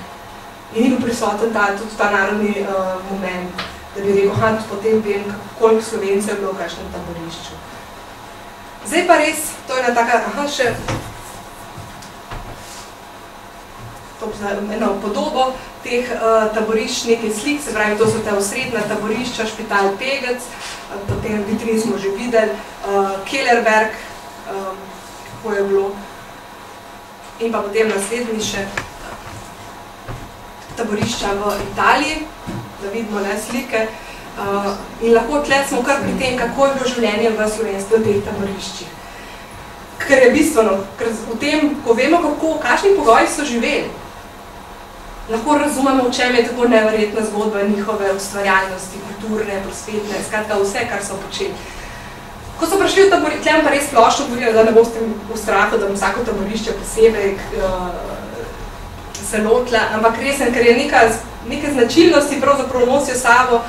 [SPEAKER 3] In ni bil prisoten tudi ta narodni moment, da bi rekel, potem vem, koliko Slovencev je bilo v kakšnem taborišču. Zdaj pa res, to je ena taka, še eno podobo teh taborišč, nekaj slik, se pravi, to so ta osrednja taborišča, Špital Pegec, potem vitrin smo že videli, Kellerberg, kako je bilo, in pa potem naslednji še taborišča v Italiji, da vidimo slike, in lahko tle smo kar pri tem, kako je bilo življenje v slovenstvu v teh taboriščih. Ker je bistveno, ker v tem, ko vemo, kakšni pogoji so živeli, lahko razumemo, v čem je tako neverjetna zgodba njihove ustvarjalnosti, kulturne, prosvetne, skratka vse, kar so počeli. Ko so prišli v taborišče, tle pa res splošno govorila, da ne boste v strahu, da bom vsako taborišče posebej se lotila, ampak resen, ker je neke značilnosti pravzaprav nosijo sabo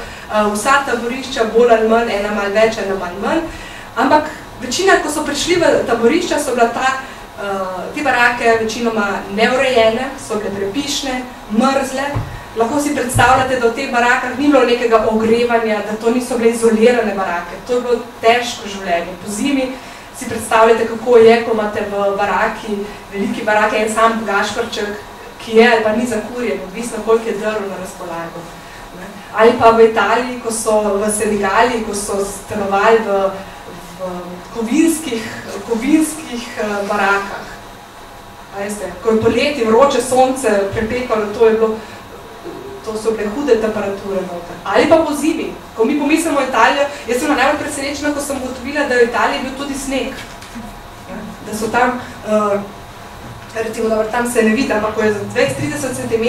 [SPEAKER 3] vsa taborišča, bolj ali manj, ena malo več, ena malo manj, ampak večina, ko so prišli v taborišča, so bila te barake večinoma neurejene, so bile prepišne, mrzle. Lahko si predstavljate, da v teh barakah ni bilo nekega ogrevanja, da to niso bile izolirane barake. To je bilo težko življenje. Po zimi si predstavljate, kako je, ko imate v baraki, veliki baraki, en sam gašperček, ki je ali pa ni zakurjen, odvisno koliko je drv na razpolago. Ali pa v Italiji, ko so v Senegaliji, ko so stanovali v kovinskih barakah. Veste, ko je poleti vroče sonce prepekalo, to so bile hude temperature noter. Ali pa po zimi, ko mi pomislimo Italijo, jaz sem najbolj presenečena, ko sem ugotovila, da je v Italiji bil tudi sneg. Da so tam, recimo, dobro, tam se ne vidi, ampak ko je za 20-30 cm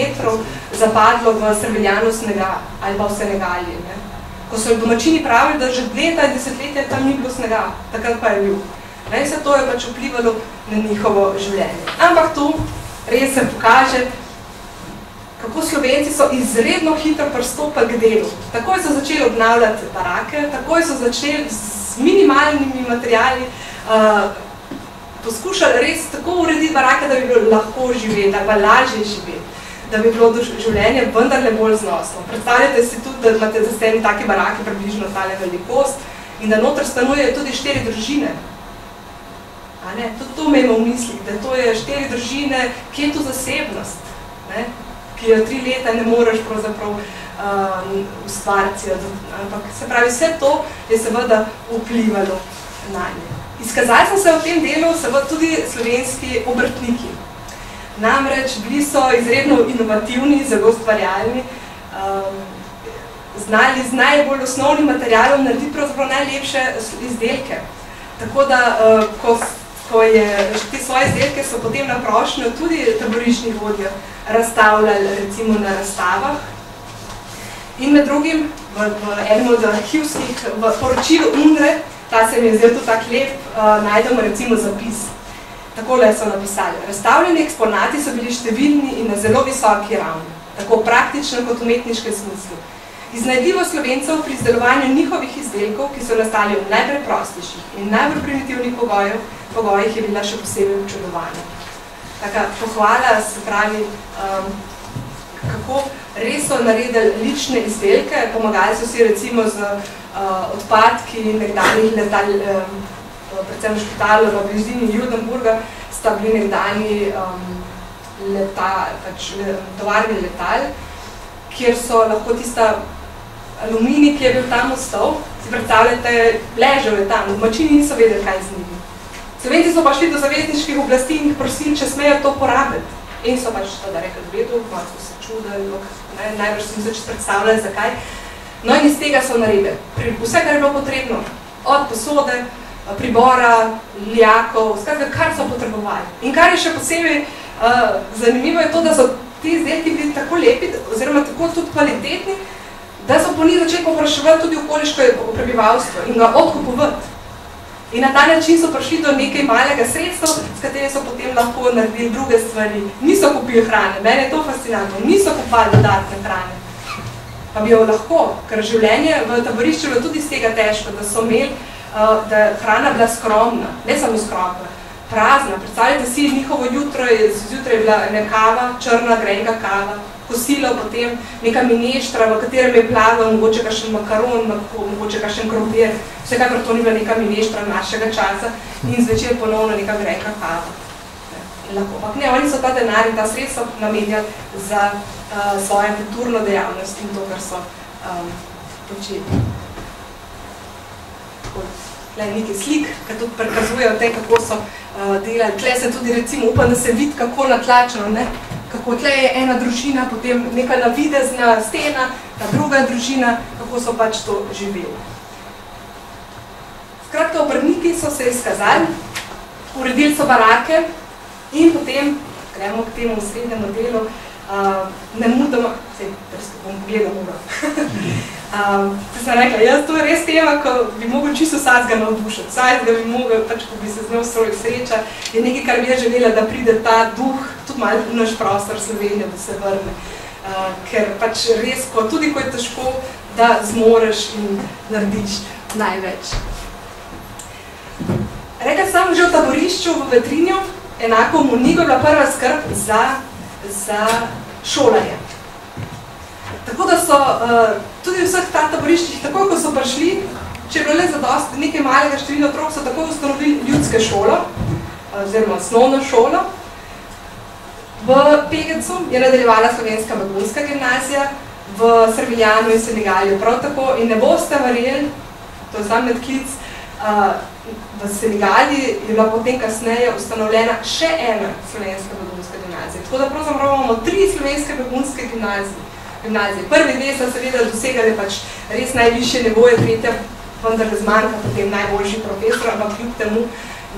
[SPEAKER 3] zapadlo v Serviljanu snega ali pa v Senegaliji. Ko so jim domačini pravili, da že leta in desetletja tam ni bilo snega, takrat pa je bil. Vse to je pač vplivalo na njihovo življenje. Ampak tu res se pokaže, kako Slovenci so izredno hitro pristopili k delu. Takoj so začeli obnavljati barake, takoj so začeli z minimalnimi materiali poskušali res tako urediti barake, da bi bilo lahko živeti, ali pa lažje živeti, da bi bilo življenje vendarle bolj znosno. Predstavljate si tudi, da imate za steni take barake približno tale velikost in da noter stanujejo tudi 4 družine. Tudi to imamo v mislih, da to je 4 družine, kje je tu zasebnost, ki jo 3 leta ne moreš pravzaprav ustvariti. Ampak se pravi, vse to je seveda vplivalo na nje. Izkazali so se v tem delu seveda tudi slovenski obrtniki. Namreč bili so izredno inovativni, zelo ustvarjalni, znali z najbolj osnovnim materialom narediti pravzaprav najlepše izdelke. Tako da, ko je te svoje izdelke so potem na prošnjo tudi taboriščnih vodjev razstavljali recimo na razstavah. In med drugim v enem od arhivskih poročilu UNRE, ta se mi je zdaj tudi tak lep, najdemo recimo zapis. Takole so napisali. Razstavljeni eksponati so bili številni in na zelo visoki ravni, tako praktično kot umetniškem smislu. Iznajdljivo Slovencev pri izdelovanju njihovih izdelkov, ki so nastali v najpreprostejših in najbolj primitivnih pogojih, je bila še posebej občudovana. Taka pohvala se pravi, kako res so naredili lične izdelke, pomagali so si recimo z odpadki nekdanjih letal, predvsem v špitalu v bližini Judenburga, sta bili nekdanji tovarni letal, kjer so lahko tista aluminij, ki je bil tam ostal, si predstavljate, ležal je tam, domačini niso vedeli, kaj z njimi. Slovenci so pa šli do zavezniških oblasti in jih prosili, če smejo to porabiti. In so pač tada rekli, vedo, malo so se čudili, najbrž so niso predstavljali, zakaj. No in iz tega so naredili. Vse, kar je bilo potrebno, od posode, pribora, lijakov, skratka, kar so potrebovali. In kar je še posebej zanimivo je to, da so ti izdelki bili tako lepi, oziroma tako tudi kvalitetni, da so po njih začeli povpraševati tudi okoliško prebivalstvo in ga odkupovati. In na ta način so prišli do nekaj malega sredstva, s katerim so potem lahko naredili druge stvari. Niso kupili hrane, mene je to fascinantno, niso kupali dodatne hrane. Pa bi jo lahko, ker življenje v taborišču je tudi z tega težko, da so imeli, da je hrana bila skromna, ne samo skromna, prazna. Predstavljate si, njihovo zjutraj je bila ena kava, črna, grenka kava, kosilo, potem neka mineštra, v katerem je plaval mogoče kakšen makaron, mogoče kakšen krompir, vsekakor to ni bila neka mineštra našega časa in zvečer ponovno neka grenka kava. Ampak ne, oni so ta denar in ta sredstva namenjali za svojo kulturno dejavnost in to, kar so počeli. Tukaj nekaj slik, ki tudi prikazujejo te, kako so delali. Tukaj se tudi recimo upam, da se vidi, kako natlačeno, ne? Kako tukaj je ena družina, potem neka navidezna stena, ta druga družina, kako so pač to živeli. Skratka, obrtniki so se izkazali, uredili so barake in potem, gremo k temu srednjemu delu, nemudoma, bom pogledal uro. Se sem rekla, jaz to je res tema, ko bi mogel čisto vsakega navdušiti. Vsakega bi mogel, pač ko bi se z njo sreča, je nekaj, kar bi jaz želela, da pride ta duh, tudi malo v naš prostor Slovenije, da se vrne. Ker pač res, tudi ko je težko, da zmoreš in narediš največ. Rekla sem že v taborišču v Vetrinju, enako v Muniku je bila prva skrb za šolanje. Tako da so tudi v vseh ta taboriščih, takoj ko so prišli, če je bilo le zadosti nekaj malega število otrok, so takoj ustanovili ljudske šolo, oziroma osnovno šolo. V Pegecu je nadaljevala Slovenska begunska gimnazija, v Srbiljanu in Senegalju prav tako in ne boste verjeli, to je sam medklic, v Senegali je bila potem kasneje ustanovljena še ena Slovenska begunska gimnazija. Tako da pravzaprav imamo 3 slovenske begunske gimnazije. Prvi dve so seveda dosegali pač res najvišje nivoje, tretja vendar zmanjka potem najboljši profesor, ampak kljub temu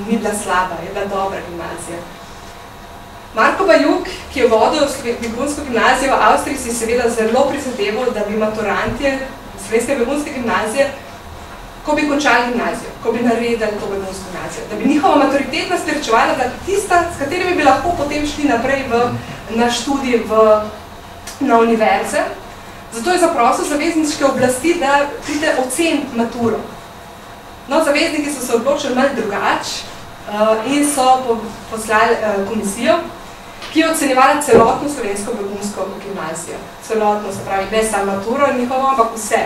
[SPEAKER 3] ni bila slaba, je bila dobra gimnazija. Marko Bajuk, ki je vodil begunsko gimnazijo v Avstriji, si seveda zelo prizadeval, da bi maturantje Slovenske begunske gimnazije, ko bi končali gimnazijo, ko bi naredili to begunsko gimnazijo, da bi njihova maturitetna spiričevala, da tista, s katerimi bi lahko potem šli naprej na študij na univerze. Zato je zaprosil zavezniške oblasti, da pride oceniti maturo. No, zavezniki so se odločili malo drugače, in so poslali komisijo, ki je ocenjevala celotno slovensko begunsko gimnazijo. Celotno, se pravi, ne samo maturo njihovo, ampak vse.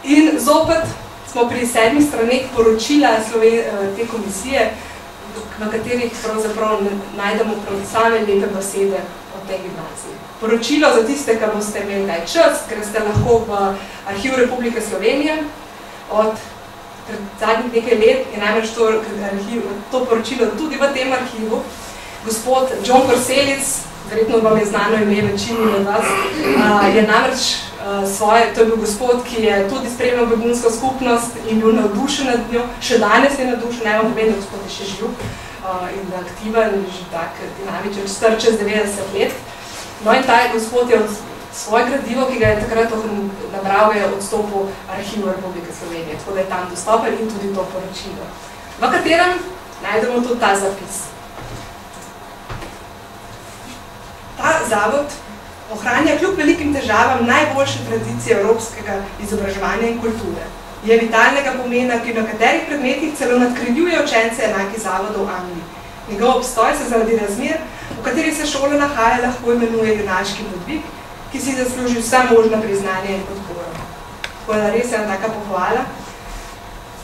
[SPEAKER 3] In zopet smo pri 7 straneh poročila te komisije, v katerih pravzaprav najdemo same lepe besede o tej gimnaziji. Poročilo za tiste, ki boste imeli kaj čas, ker ste lahko v Arhiv Republike Slovenije. Od zadnjih nekaj let je namreč to poročilo tudi v tem arhivu. Gospod John Korselic, verjetno vam je znano ime večini od vas, je namreč to je bil gospod, ki je tudi spremljal begunsko skupnost in bil navdušen nad njo, še danes je navdušen, ne vam povem, da gospod je še živ in aktiven, že tak dinamičen, star čez 90 let. No in ta gospod je od svoje gradivo, ki ga je takrat nabral, je odstopil Arhivu Republike Slovenije, tako da je tam dostopen in tudi to poročilo, v katerem najdemo tudi ta zapis. Ta zavod ohranja kljub velikim težavam najboljše tradicije evropskega izobraževanja in kulture. Je vitalnega pomena, ki na katerih predmetih celo nadkrivljuje učence enakih zavodov v Angliji. Njegov obstoj se zaradi razmer, v kateri se šola nahaja, lahko imenuje junaški podvig, ki si zasluži vsa možna priznanja in podporo. Tako da res je taka pohvala.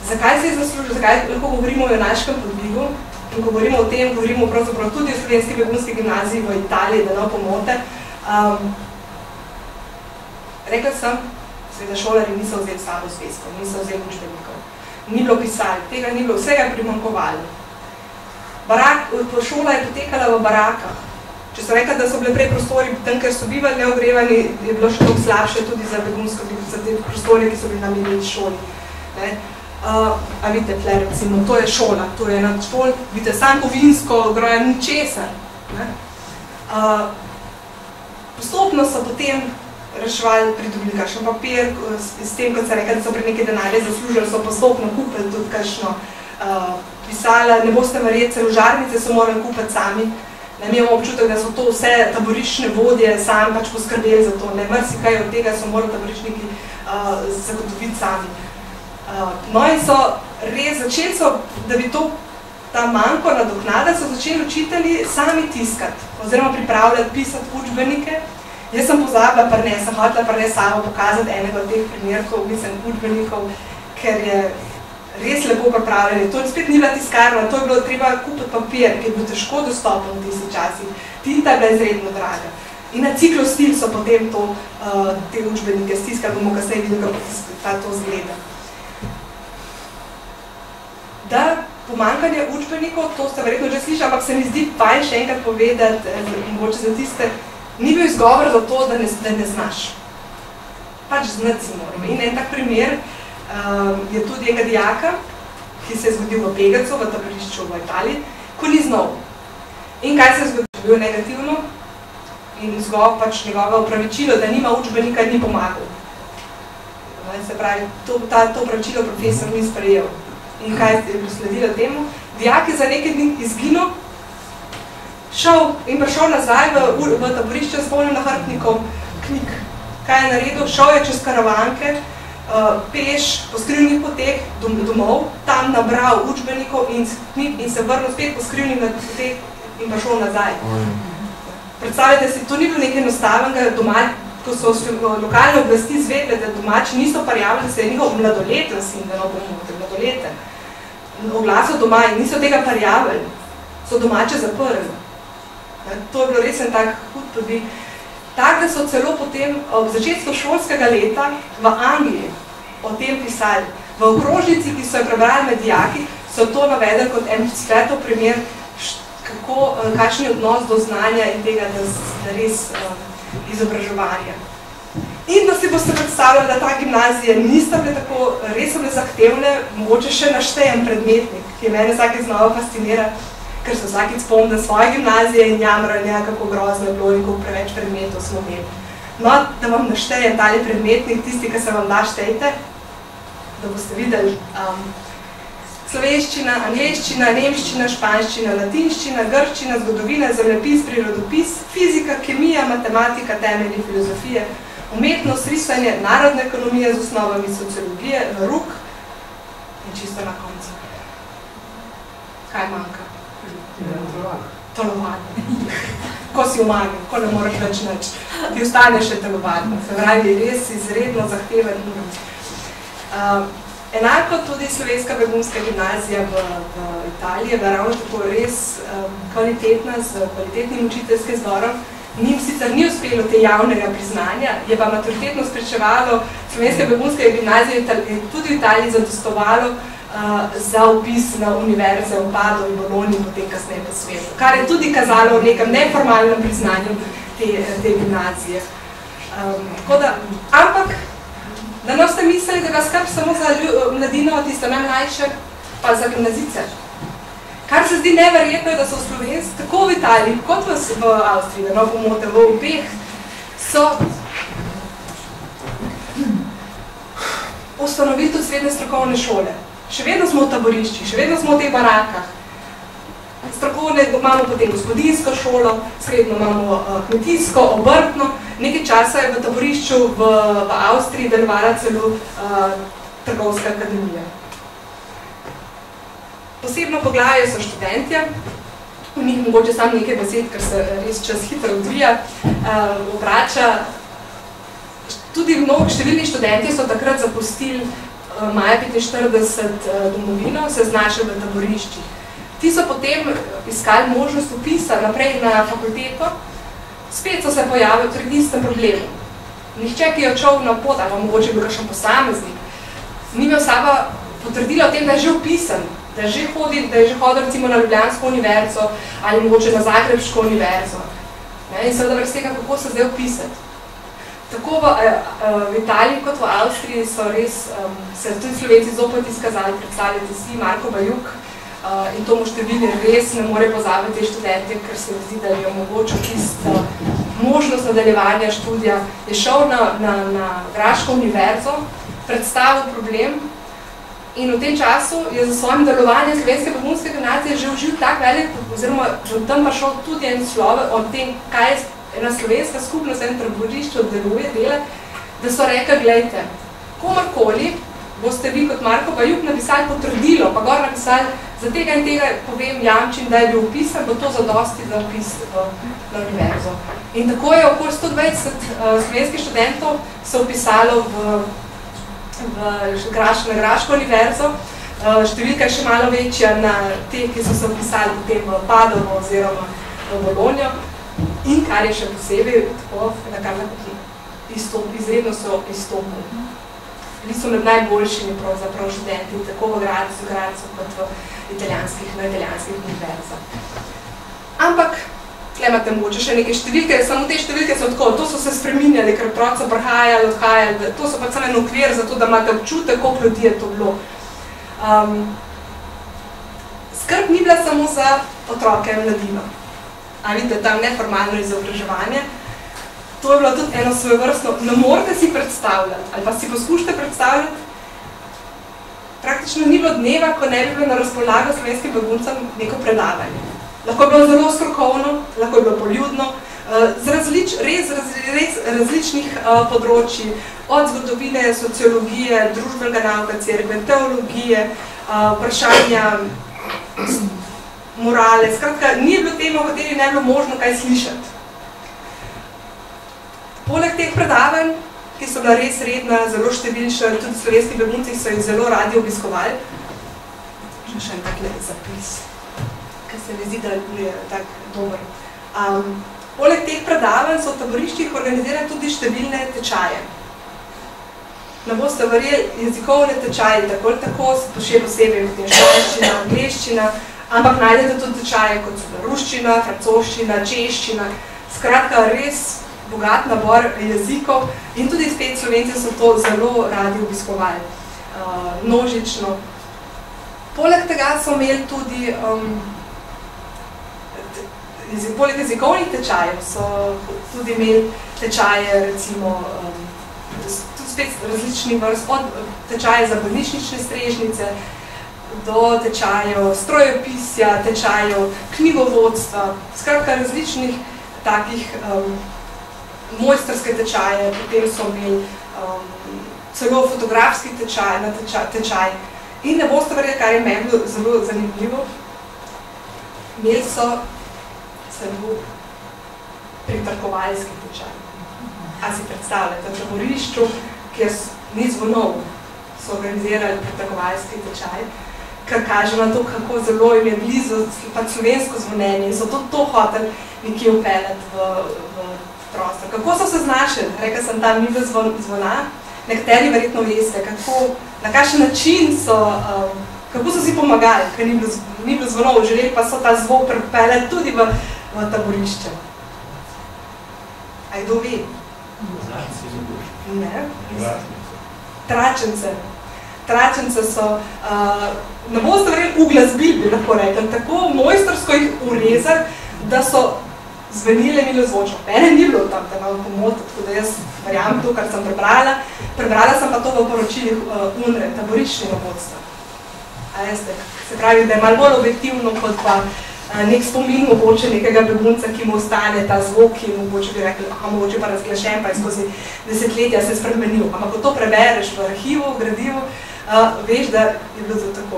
[SPEAKER 3] Zakaj se je zaslužil, zakaj lahko govorimo o junaškem podvigu? In ko govorimo o tem, govorimo pravzaprav tudi o slovenski begunski gimnaziji v Italiji, da ne pomote. Rekla sem, seveda šolari niso vzeli sabo zvezko, niso vzeli učbenikov. Ni bilo pisali, tega ni bilo, vsega je primanjkovalo. Šola je potekala v barakah. Če so rekla, da so bile prej prostori tam, ker so bivali neogrevani, je bilo še toliko slabše tudi za begunsko, za te prostore, ki so bili namenjeni šoli. A vidite, tle, recimo, to je šola, to je ena šol, vidite, sam kovinsko groja ni česar. Postopno so potem reševali, pridobili kakšen papir, s tem, kot se rekla, da so pri nekaj denarja zaslužili, so postopno kupili tudi kakšno pisala, ne boste verjeti, celožarnice so morali kupiti sami. Mi imamo občutek, da so to vse taboriščne vodje sami pač poskrbeli za to. Marsikaj od tega so morali taboriščniki zagotoviti sami. No in so res začeli so, da bi ta manjko nadoknada, so začeli učitelji sami tiskati, oziroma pripravljati, pisati učbenike. Jaz sem pozabila sem hotela samo pokazati enega od teh primerkov, učbenikov, ker je res lepo pripravljeni. To spet ni bila tiskarna, to je bilo treba kupiti papir, ki je bil težko dostopen v tistih časih. Tinta je bila izredno draga. In na Ciklostil so potem te učbenike stiskali, bomo kasneje videli, kako to zgleda. Da pomanjkanje učbenikov, to ste verjetno že slišali, ampak se mi zdi fajn še enkrat povedati, mogoče za tiste, ni bil izgovor za to, da ne znaš. Pač znati si moramo. In en tak primer je tudi enega dijaka, ki se je zgodil v Pegacu, v taborišču v Italiji, ko ni znal. In kaj se je zgodil? Bil negativno in pač njegova opravičilo, da nima učbenika, ni pomagal. Se pravi, to opravičilo profesor ni sprejel. In kaj je sledilo temu? Dijak je za nekaj dni izginil, šel in prišel nazaj v taborišče s polnim nahrbtnikom knjig. Kaj je naredil? Šel je čez karavanke, peš, po skrivnih poteh domov, tam nabral učbenikov in knjig in se vrnil spet po skrivnih poteh in prišel nazaj. Predstavljate si, to ni bilo nekaj enostavnega doma, ko so lokalne oblasti izvedle, da domači niso prijavili, da se je njihov mladoleten sin, da ne bomo mladoleten, oglasov doma in niso tega prijavili, so domače zaprli. To je bilo res en tak hud podvig. Tak, da so celo potem ob začetku šolskega leta v Angliji o tem pisali. V okrožnici, ki so jo prebrali med dijaki, so to navedli kot en svetov primer, kakšen je odnos do znanja in tega, da res izobraževanja. In da si boste predstavljali, da ta gimnazija nista bile tako, res so bile zahtevne, mogoče še naštejem predmetnik, ki je mene vsakeč znova fascinira, ker se vsakeč spomnim svoje gimnazije in jamranja, kako grozno je bilo in koliko preveč predmetov smo imeli. No, da vam naštejem tali predmetnik, tisti, ki se vam da, štejte, da boste videli slovenščina, angleščina, nemščina, španščina, latinščina, grščina, zgodovina, zemljepis, prirodopis, fizika, kemija, matematika, temelji filozofije, umetnost, risanje, narodna ekonomija z osnovami sociologije, naruk in čisto na koncu. Kaj manjka? Telovadno. Ko si umanjen, ko ne moraš več nič. Ti ostane še telovadno. Pravi, res izredno zahteven. Enako tudi Slovenska begunska gimnazija v Italiji je ravno tako res kvalitetna, z kvalitetnim učiteljskim zborom. Njim sicer ni uspelo te javnega priznanja, je pa maturitetno spričevalo Slovenske begunske gimnazije tudi v Italiji zadostovalo za upis na univerze v Padovi, v Bologni in potem kasneje po svetu, kar je tudi kazalo v nekem neformalnem priznanju te gimnazije. Ampak, da ne ste mislili, da ga skrb samo za mladino, tisto najmlajše, pa za gimnazice. Kar se zdi neverjetno je, da so v Slovenski, tako v Italiji, kot v Avstriji, da ne pomote, v obeh, so ustanovili tudi srednje strokovne šole. Še vedno smo v taboriščih, še vedno smo v teh barakah. Strokovne imamo potem gospodinjsko šolo, srednjo imamo kmetijsko, obrtno. Nekaj časa je v taborišču v Avstriji delovala celo trgovska akademija. Posebno poglavje so študentje, v njih mogoče samo nekaj besed, ker se res čas hitro odvija, obrača. Tudi številni študentje so takrat zapustili maja 1945 domovino, se znašli v taboriščih. Ti so potem iskali možnost vpisa naprej na fakulteto, spet so se pojavili pri istem problemu. Nihče, ki je odšel na pot, ali pa mogoče bil kakšen posameznik, ni imel sabo potrdila o tem, da je že vpisan, da je že hodil recimo na Ljubljansko univerzo ali mogoče na Zagrebško univerzo. In seveda brez tega, kako se zdaj vpisati. Tako v Italiji kot v Avstriji so res se tudi Slovenci zopet izkazali, predstavljati si Marko Bajuk in to mu številni res ne more pozabiti te študente, ker se mi zdi, da je omogočil tisto možnost nadaljevanja študija. Je šel na Graško univerzo, predstavil problem in v tem času je za svojim delovanjem Slovenske begunske gimnazije že užil tak velik, oziroma že tam pa šel tudi en slove o tem, kaj je ena slovenska skupnost, en taborišče deluje, dela, da so rekli, glejte, komorkoli boste vi kot Marko Bajuk napisali potrdilo, pa gor napisali, za tega in tega povem, jamčim, da je bil vpisan, bo to zadosti za vpis na univerzo. In tako je okoli 120 slovenskih študentov se vpisalo na Graško univerzo. Številka je še malo večja na te, ki so se vpisali potem v Padovo oziroma v Bologno. In kar je še posebej tako, izredno so izstopili. Bili so med najboljšimi pravzaprav študenti, tako v Gradcu kot v italijanskih univerzah. Ampak, tle imate mogoče še neke številke, samo te številke so tako, to so se spreminjali, ker otroci so prihajali, odhajali, to so pa samo en okvir za to, da imate občutek, koliko ljudi je to bilo. Skrb ni bila samo za otroke in mladino. A vidite, tam neformalno izobraževanje. To je bilo tudi eno svojevrstno, ne morete si predstavljati, ali pa si poskušate predstavljati, praktično ni bilo dneva, ko ne bi bilo na razpolago slovenskim beguncem neko predavanje. Lahko je bilo zelo strokovno, lahko je bilo poljudno, z res različnih področji, od zgodovine, sociologije, družbenega nauka, cerkve, teologije, vprašanja morale, skratka, ni bilo tema, v kateri ne bilo možno kaj slišati. Poleg teh predavanj, ki so bila res redna, zelo številčna, tudi slovenski begunci so jih zelo radi obiskovali. Še en takle zapis, ker se mi zdi, da je tak dober. Poleg teh predavanj so v taboriščih organizirali tudi številne tečaje. Ne boste verjeli, jezikovne tečaje, tako še posebej španščina, angleščina, ampak najdete tudi tečaje, kot so ruščina, francoščina, češčina, skratka res bogat nabor jezikov in tudi spet Slovenci so to zelo radi obiskovali, množično. Poleg tega so imeli tudi, poleg jezikovnih tečajev so tudi imeli tečaje, recimo, tudi spet različnih vrst, od tečaje za bolnišnične strežnice, do tečajev strojopisja, tečajev knjigovodstva, skratka različnih takih mojstrske tečaje, potem so imeli celo fotografski tečaj. In ne boste verjeli, kar je meni bilo zelo zanimivo, Imeli so celo pritrkovalski tečaj. A si predstavljate, v taborišču, kjer ni zvonov, so organizirali pritrkovalski tečaj, kar kaže na to, kako zelo jim je blizu slovensko zvonjenje in so to hoteli nekje upeljati v prostor. Kako so se znašli? Rekla sem, tam ni bilo zvona. Nekateri verjetno veste, na kakšen način so, kako so si pomagali, ker ni bilo zvonov, želeli pa so ta zvok pripeljati tudi v taborišče. A kdo ve? Ne. Tračence. Tračence so, ne boste verjeli, uglasbili, bi lahko rekli, tako mojstrsko jih urezali, da so zvenile milozvočno. Mene ni bilo tam, da malo pomoto, tako da jaz verjamem to, kar sem prebrala. Prebrala sem pa to v poročilih UNRE, taboriščnega vodstva. A veste, se pravi, da je malo bolj objektivno, kot pa nek spomin mogoče nekega begunca, ki mu ostane ta zvok, ki mogoče bi rekli, mogoče pa razglašen, pa je skozi desetletja se spremenil. Ampak ko to prebereš v arhivu, v gradivu, veš, da je bilo to tako.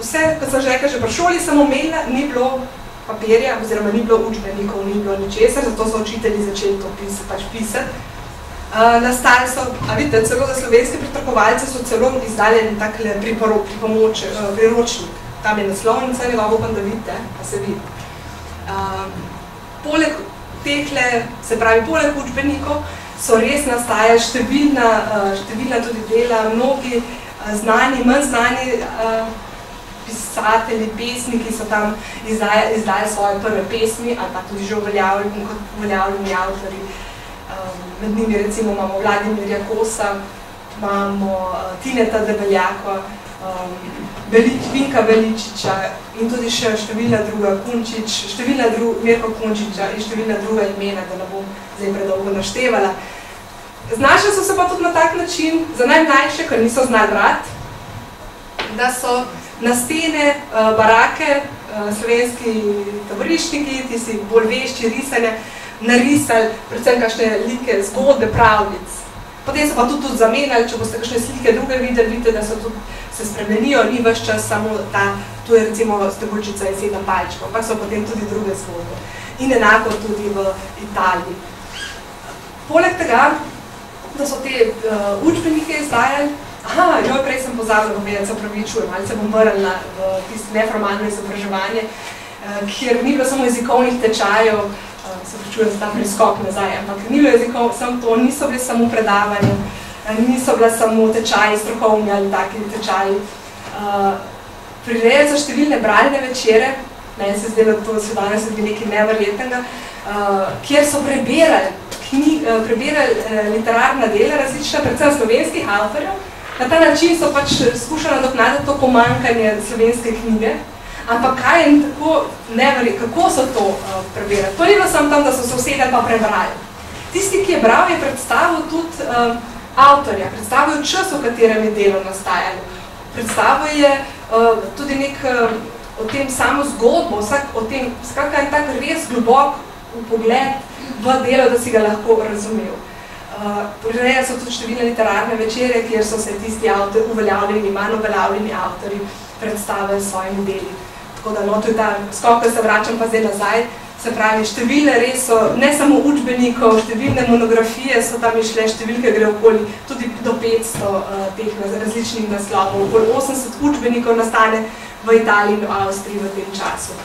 [SPEAKER 3] Vse, kot sem že rekla, že pri šoli sem omela, ni bilo papirja, oziroma ni bilo učbenikov, ni bilo ničesar, zato so učitelji začeli to pisati. Nastali so, a vidite, celo za slovenske pritrkovalce so celo izdali en takle priročnik. Tam je naslovnica, njegovo upam, da vidite, pa se vidi. Poleg tehle, se pravi, poleg učbenikov, so res nastajali številna tudi dela, mnogi znani, manj znani pisatelji, pesniki so tam izdali svoje prve pesmi, ali pa tudi že uveljavljeni avtorji. Med njimi recimo imamo Vladimirja Kosa, imamo Tineta Debeljaka, Vinka Veličiča in tudi še številna druga, Mirko Kunčiča in številna druga imena, da ne bom zdaj predolgo naštevala. Znašli so se pa tudi na tak način, za najmlajše, ker niso znali brati, da so na stene barake, slovenski taboriščniki, tisti bolj vešči risanja, narisali predvsem kakšne like, zgodbe, pravljic. Potem so pa tudi zamenjali, če boste kakšne slike druge videli, vidite, da so tudi se spremenijo, ni ves čas samo ta, tu je recimo Steguljčica in 7 palčkov, ampak so potem tudi druge zgodbe. In enako tudi v Italiji. Poleg tega, da so te učbenike izdajali, prej sem pozabila povedati, se opravičujem, ali se bom vrnila v tisto neformalno izobraževanje, kjer ni bilo samo jezikovnih tečajev, se pričujem za ta preskok nazaj, ampak ni bilo jezikov, niso bile samo predavanja, niso bile samo tečaji, strokovni ali taki tečaji. Prirejali so številne bralne večere, meni se zdelo, da to se danes je nekaj neverjetnega, kjer so prebirali literarna dela različna, predvsem slovenskih avtorjev. Na ta način so pač skušali nadoknaditi to pomanjkanje slovenske knjige. Ampak kaj je tako neverjetno, kako so to prebirali? To ni bilo samo tam, da so se usedeli pa prebrali. Tisti, ki je bral, je predstavil tudi avtorja, predstavil čas, v katerem je delo nastajalo. Predstavil je tudi nek o tem samo zgodbo, o tem, skratka en tak res globok pogled v delo, da si ga lahko razumel. Prirejali so tudi številne literarne večere, kjer so se tisti uveljavljeni, manj uveljavljeni avtorji predstavili s svojimi deli. Tako da, to je ta skok, ko se vračam pa zdaj nazaj, se pravi, številne res so, ne samo učbenikov, številne monografije so tam išle, številke gre okoli tudi do 500 teh različnih naslovov, okoli 80 učbenikov nastane v Italiji in v Avstriji v tem času.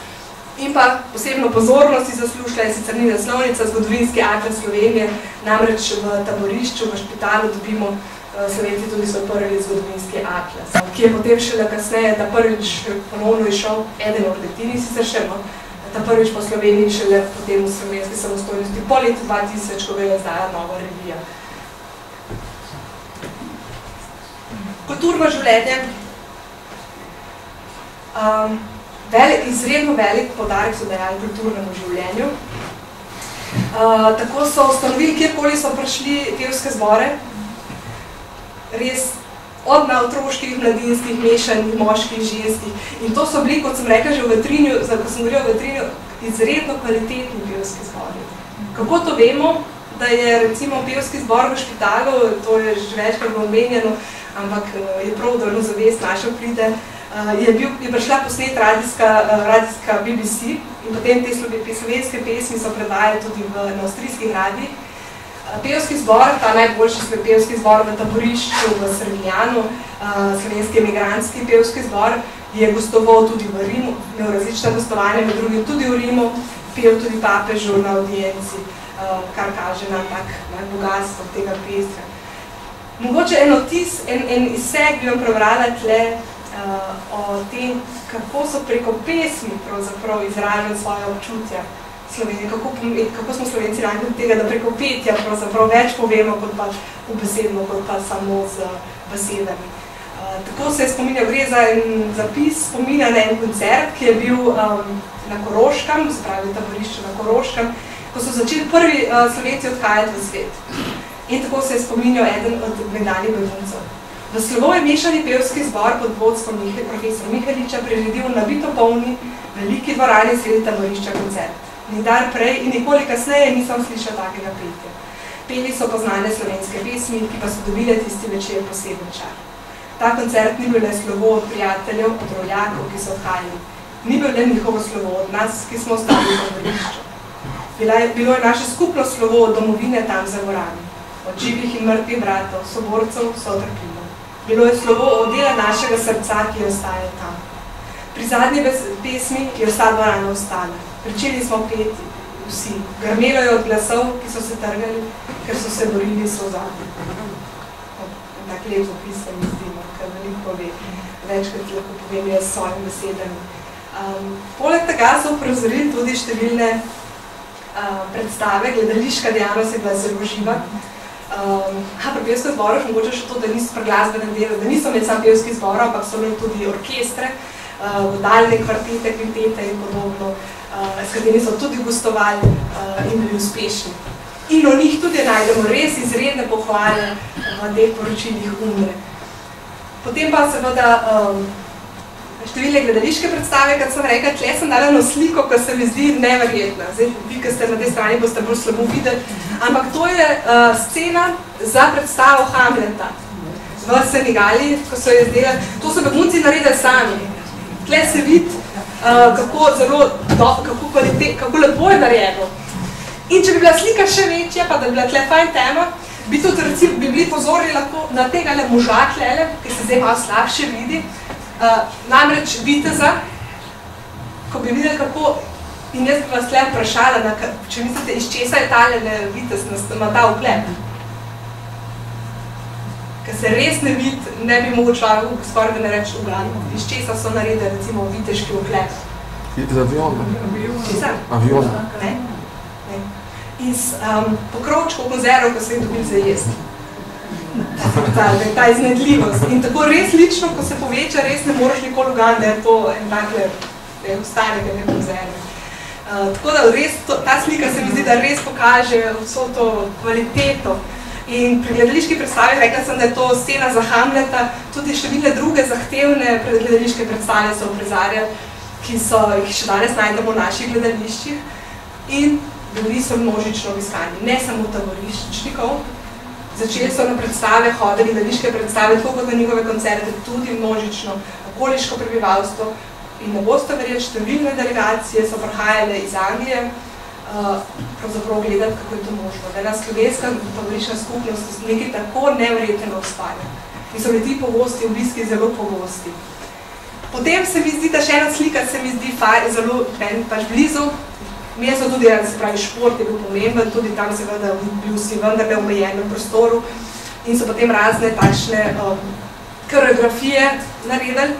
[SPEAKER 3] In pa posebno pozornosti zaslužila je sicer ni naslovnica zgodovinski atlas Slovenije, namreč v taborišču, v špitalu dobimo Slovenci tudi svoj prvi zgodovinski atlas, ki je potem šele kasneje, da prvič ponovno išel eden od letini, sicer še ta prvič po Sloveniji šele potem v slovenski samostojnosti po letu 2000, ko ga je izdala nova revija. Kulturno življenje. Izredno velik poudarek so dajali kulturnemu življenju. Tako so ustanovili, kjerkoli so prišli pevske zbore, res od na otroških, mladinskih, mešanih, moških, ženskih. In to so bili, kot sem rekla že v Vetrinju, ko sem govorila v Vetrinju, izredno kvalitetni pevski zbori. Kako to vemo? da je recimo pevski zbor v Špitalu, to je že večkrat omenjeno, ampak je prav, da zavest naša pride, je prišla posnet radijska BBC in potem te slovenske pesmi so predvajali tudi na avstrijskih radijih. Pevski zbor, ta najboljši pevski zbor v Taborišču v Srbijanu, slovenski emigrantski pevski zbor, je gostoval tudi v Rimu, imel različna gostovanja, med drugim tudi v Rimu, pel tudi papežu na audienci, kar kaže nam tak bogatstvo tega pestra. Mogoče en izseg bi vam prebrala tle o tem, kako so preko pesmi pravzaprav izražali svoje občutja Slovenije, kako smo Slovenci radili tega, da preko petja pravzaprav več povemo kot pa ubesedno, kot pa samo z besedami. Tako se je spominjal, gre za en zapis, spominja na en koncert, ki je bil na Koroškem, se pravi Taborišču na Koroškem, ko so začeli prvi Slovenci odhajati v svet. In tako se je spominjal eden od nekdanjih beguncev. V slovo je mešani pevski zbor pod vodstvom profesor Miheliča priredil nabito polni veliki dvorani sredi Taborišča koncert. Nikdar prej in nikoli kasneje nisem slišal takega petja. Peli so poznane slovenske pesmi, ki pa so dobile tisti večer poseben čar. Ta koncert ni bil le slovo od prijateljev, od rojakov, ki so odhajali. Ni bil le njihovo slovo od nas, ki smo ostali v Taborišču. Bilo je naše skupno slovo od domovine tam za gorami, od živih in mrtvih bratov, soborcev, sotrpljivov. Bilo je slovo od dela našega srca, ki je ostajal tam. Pri zadnji pesmi je vsa dvorana ostala. Pričeli smo peti, vsi. Grmelo je od glasov, ki so se trgali, ker so se borili s solzami. Tak lep opis se mi zdi, ker veliko pove. Večkrat lahko povem jaz s svojim besedami. Poleg tega so uprizorili tudi številne predstave, gledališka dejavnost je bila zelo živa. Pri pevskem zboru mogoče še to, da niso pri glasbenem delu, da niso imeli sam pevski zbor, ampak so imeli tudi orkestre, vodalne kvartete, kvintete in podobno, s katerimi so tudi gostovali in bili uspešni. In o njih tudi najdemo res izredne pohvale v teh poročilih UNRE. Potem pa seveda številne gledališke predstave, kot sem rekla, tle sem dala eno sliko, ki se mi zdi neverjetna. Zdaj, vi, ki ste na tej strani, boste bolj slabo videli, ampak to je scena za predstavo Hamleta v Senegali, ko so jo izdelali. To so begunci naredili sami. Tle se vidi, kako lepo je narejeno. In če bi bila slika še večja, pa da bi bila tle fajn tema, bi bili pozorni lahko na tega moža tlele, ki se zdaj malo slabše vidi, namreč viteza, ko bi videli kako, in jaz bi vas tle vprašala, če mislite, iz česa je tale vitez na ta oklep. Ker se res ne vidi, ne bi mogel človek skoraj da ne reči ugrani, iz česa so naredili recimo viteški oklep.
[SPEAKER 4] Iz aviona.
[SPEAKER 3] Česa?
[SPEAKER 4] Aviona.
[SPEAKER 3] Ne. Iz pokrovčkov konzervov, ko so jih dobili za jesti. Ta iznedljivost. In tako res lično, ko se poveča, res ne moraš nikoli uganiti, da je to en takle ostanega ne konzerve. Tako da res ta slika se mi zdi, da res pokaže vso to kvaliteto. In pri gledališki predstavi rekla sem, da je to scena za Hamleta, tudi številne druge zahtevne gledališke predstave so uprizarjali, ki so jih še danes najdemo v naših gledališčih. In bili so množično obiskani, ne samo taboriščnikov. Začeli so na predstave, hodili gledališke predstave, tako kot na njihove koncerte, tudi množično okoliško prebivalstvo. In ne boste verjeli, številne delegacije so prihajale iz Anglije, pravzaprav gledati, kako je to možno. Da je na slovenska taboriščna skupnost nekaj tako neverjetnega obstaja. In so bili ti pogosti, obiski zelo pogosti. Potem se mi zdi, da še ena slika se mi zdi zelo blizu. Mesto tudi, se pravi, šport je bil pomemben, tudi tam seveda bil si vendarle v omejenem prostoru in so potem razne takšne koreografije naredili.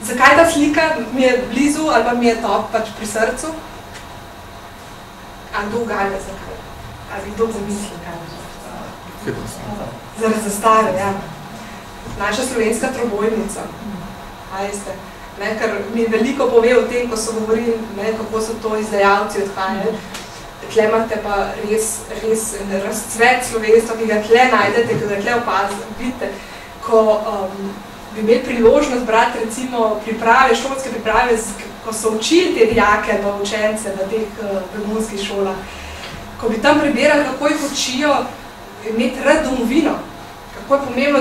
[SPEAKER 3] Zakaj ta slika mi je blizu ali pa mi je top pač pri srcu? A kdo ugalja zakaj? Ali kdo zamisli kaj? Zaradi zastave, ja. Naša slovenska trobojnica. A jeste? Ker mi veliko pove o tem, ko so govorili, kako so to izdajalci odhajali. Tle imate pa res razcvet slovenstva, ki ga tle najdete, ki ga tle opazite. Ko bi imeli priložnost brati recimo priprave, šolske priprave, ko so učili te dijake ali učence v teh begunskih šolah, ko bi tam prebirali, kako jih učijo imeti rad domovino, kako je pomembno,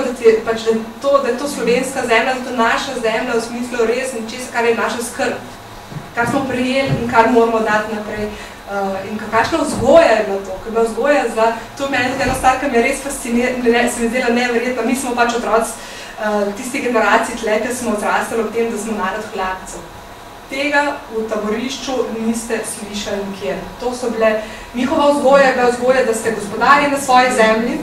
[SPEAKER 3] da je to slovenska zemlja, da je to naša zemlja v smislu res nečesa, kar je naša skrb, kar smo prijeli in kar moramo dati naprej. In kakšna vzgoja je bila to, ker bila vzgoja za to meni ena stvar, ki me je res fascinirala, se mi zdela neverjetna, mi smo pač otroci tisti generaciji tle, ki smo odrastali ob tem, da smo narod hlapcev. Tega v taborišču niste slišali nikjer. To so bile, njihova vzgoja je bila vzgoja, da ste gospodarji na svoji zemlji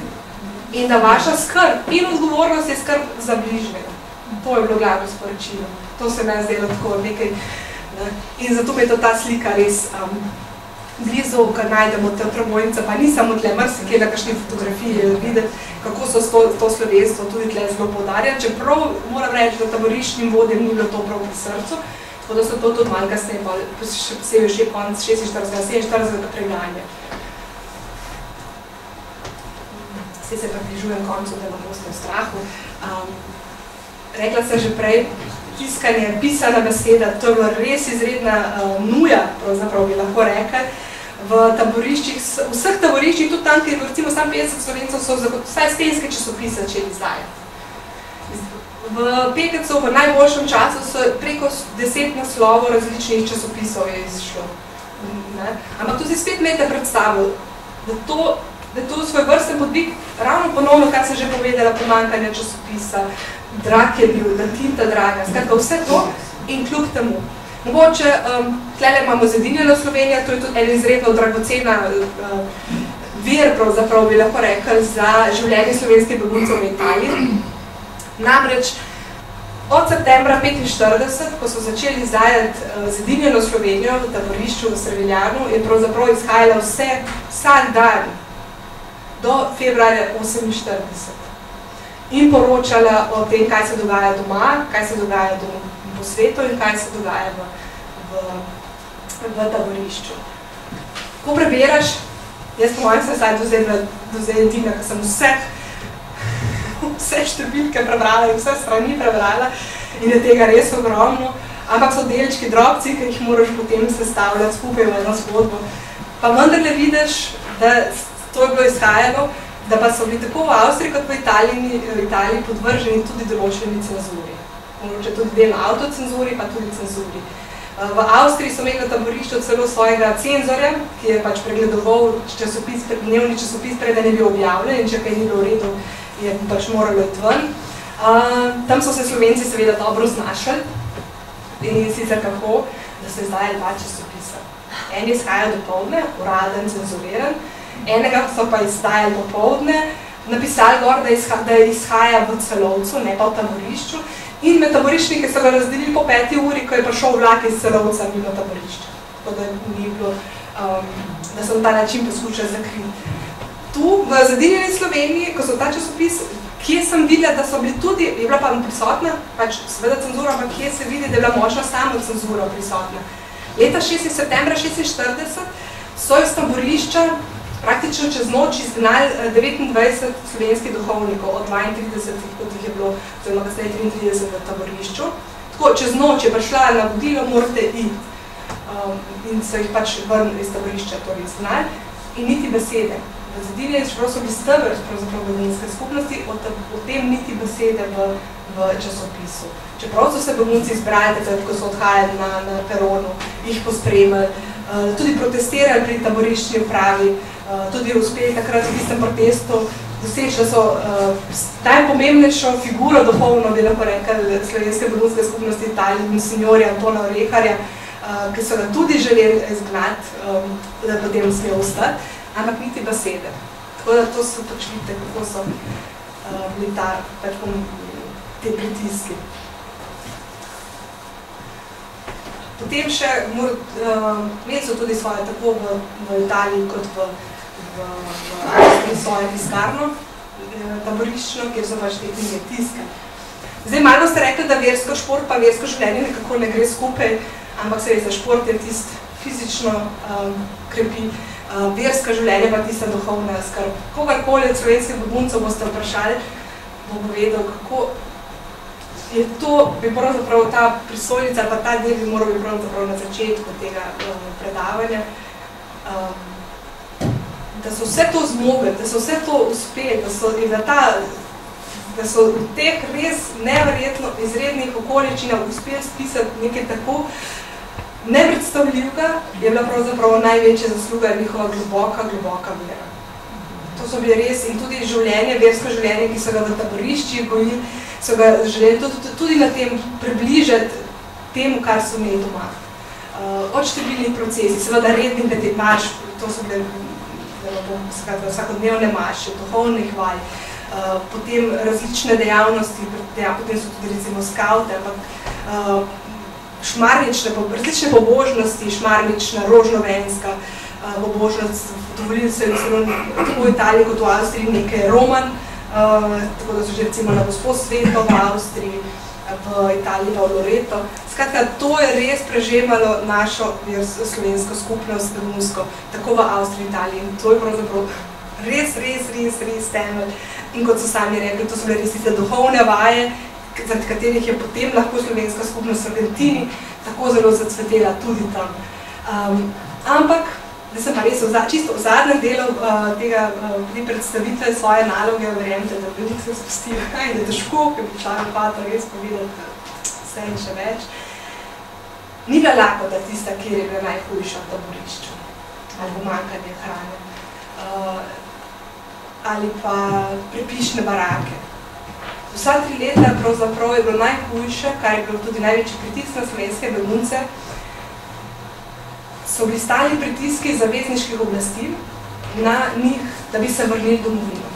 [SPEAKER 3] in da vaša skrb in odgovornost je skrb za bližnjega. To je bilo glavno sporočilo. To se meni zdelo tako nekaj. In zato mi je to ta slika res blizu, ko najdemo te prebojnice, pa ni samo tle, marsikje na kakšni fotografiji videti, kako so to slovenstvo tudi tle zelo poudarjali, čeprav moram reči, da taboriščnim vodjem ni bilo to prav pri srcu, tako da so to tudi malo kasneje, posebej še konec 46-47 pregnanja. Vse se približujem koncu, da ne boste v strahu. Rekla sem že prej, tiskanje, pisana beseda, to je bila res izredna nuja, pravzaprav bi lahko rekli, v taboriščih, vseh taboriščih, tudi tam, kjer recimo sam 50 Slovencev so vsaj stenske časopise začeli izdajati. V Pekecu v najboljšem času so preko 10 naslovov različnih časopisov je izšlo. Ampak tudi spet imate predstavo, da je to svoj vrsten podvig, ravno ponovno, kar se že povedala, pomanjkanje časopisa, drag je bil, da tinta draga, skratka vse to in kljub temu. Mogoče, tlele imamo Zedinjeno Slovenijo, to je tudi ena izredno dragocena vir, pravzaprav bi lahko rekli, za življenje slovenskih beguncev v Italiji. Namreč, od septembra 1945, ko so začeli izdajati Zedinjeno Slovenijo v taborišču v Serviljanu, je pravzaprav izhajala vsak dan do februarja 1948. In poročala o tem, kaj se dogaja doma, kaj se dogaja po svetu in kaj se dogaja v taborišču. Ko prebiraš, jaz po mojem sem do zdaj edina, ker sem vse številke prebrala in vse strani prebrala in je tega res ogromno, ampak so delčki, drobci, ki jih moraš potem sestavljati skupaj v eno zgodbo. Pa vendarle vidiš, da to je bilo izhajalo, da pa so bili tako v Avstriji kot v Italiji podvrženi tudi določeni cenzuri. Mogoče tudi delno avtocenzuri, pa tudi cenzuri. V Avstriji so imeli na taborišču celo svojega cenzorja, ki je pač pregledoval dnevni časopis, preden je bil objavljen in če kaj ni bilo v redu, je pač moralo iti ven. Tam so se Slovenci seveda dobro znašli in sicer kako, da so izdajali dva časopisa. En je izhajal dopoldne, uraden, cenzuriran, enega so pa izdajali popoldne, napisali gor, da izhaja v Celovcu, ne pa v taborišču, in med taboriščniki so ga razdelili po 5 uri, ko je prišel vlak iz Celovca mimo taborišča. Tako da ni bilo, da so na ta način poskušali zakriti. Tu, v Zedinjeni Sloveniji, ko so ta časopis, kje sem videla, da so bili tudi, je bila pa prisotna, pač seveda cenzura, ampak kje se vidi, da je bila močna samo cenzura prisotna. Leta 6. septembra 1946 so iz taborišča praktično čez noč izgnali 29 slovenskih duhovnikov, od 32, kot jih je bilo, oziroma kasneje 33 v taborišču. Tako, čez noč je prišla navodilo, morate iti. In so jih pač ven iz taborišča torej izgnali. In niti besede. V Zedinjeni čeprav so bili stebr begunske skupnosti, o tem niti besede v časopisu. Čeprav so se begunci izbrali, ko so odhajali na peronu, jih pospremili, tudi protestirali pri taboriščni upravi, tudi uspeli takrat v tistem protestu doseči, da so najpomembnejšo figuro duhovno, bi lahko rekli, slovenske begunske skupnosti Italije, monsignorja Antona Oreharja, ki so ga tudi želeli izgnati, da potem smejo ostati, ampak niti besede. Tako da to so pač vidite, kako so bili te pritiski. Potem še, imeli so tudi svoje, tako v Italiji kot v Avstriji svoje tiskarno, taboriščno, kjer so pač te knjige tiskali. Zdaj, malo ste rekli, da versko šport pa versko življenje nekako ne gre skupaj, ampak se za šport je tist fizično krepi, verska življenje pa tista duhovna skrb. Kogarkoli od slovenskih beguncev boste vprašali, bo povedal, kako je to, bi pravzaprav ta prisojnica, pa ta del bi moral bi pravzaprav na začetku tega predavanja. da so vse to zmogli, da so vse to uspeli, da so v teh res neverjetno izrednih okoličinah uspeli spisati nekaj tako nepredstavljivega, je bila pravzaprav največja zasluga njihova globoka vera. To so bili res in tudi življenje, versko življenje, ki so ga v taboriščih gojili, so ga želeli tudi na tem približati temu, kar so imeli doma. Od številnih procesih, seveda rednih marš, to so bile vsakodnevne marše, duhovnih vaj, potem različne dejavnosti, potem so tudi recimo skavte, ampak šmarnične, različne pobožnosti, šmarnična, rožnovenska pobožnost, dovolili so jim tako v Italiji kot v Avstriji nekaj roman, tako da so že recimo na Gospod sveto v Avstriji, v Italiji pa v Loreto. Skratka, to je res prežemalo našo slovensko skupnost, begunsko, tako v Avstriji, Italiji in to je pravzaprav res temelj. In kot so sami rekli, to so bile res tiste duhovne vaje, zaradi katerih je potem lahko slovenska skupnost v Argentini tako zelo zacvetela tudi tam. Ampak, da sem pa res čisto v zadnjem delu te predstavitve svoje naloge, verjemite, da veliko se spustila in da je težko, ker bi človek hotel res povedati vse in še več. Ni bila lakota tista, kjer je bila najhujša v taborišču, ali pomanjkanje hrane, ali pa prepišne barake. Vsa 3 leta pravzaprav je bilo najhujše, kar je bilo tudi največji pritisk na slovenske begunce, so bili stalni pritiski zavezniških oblasti na njih, da bi se vrnili domovino.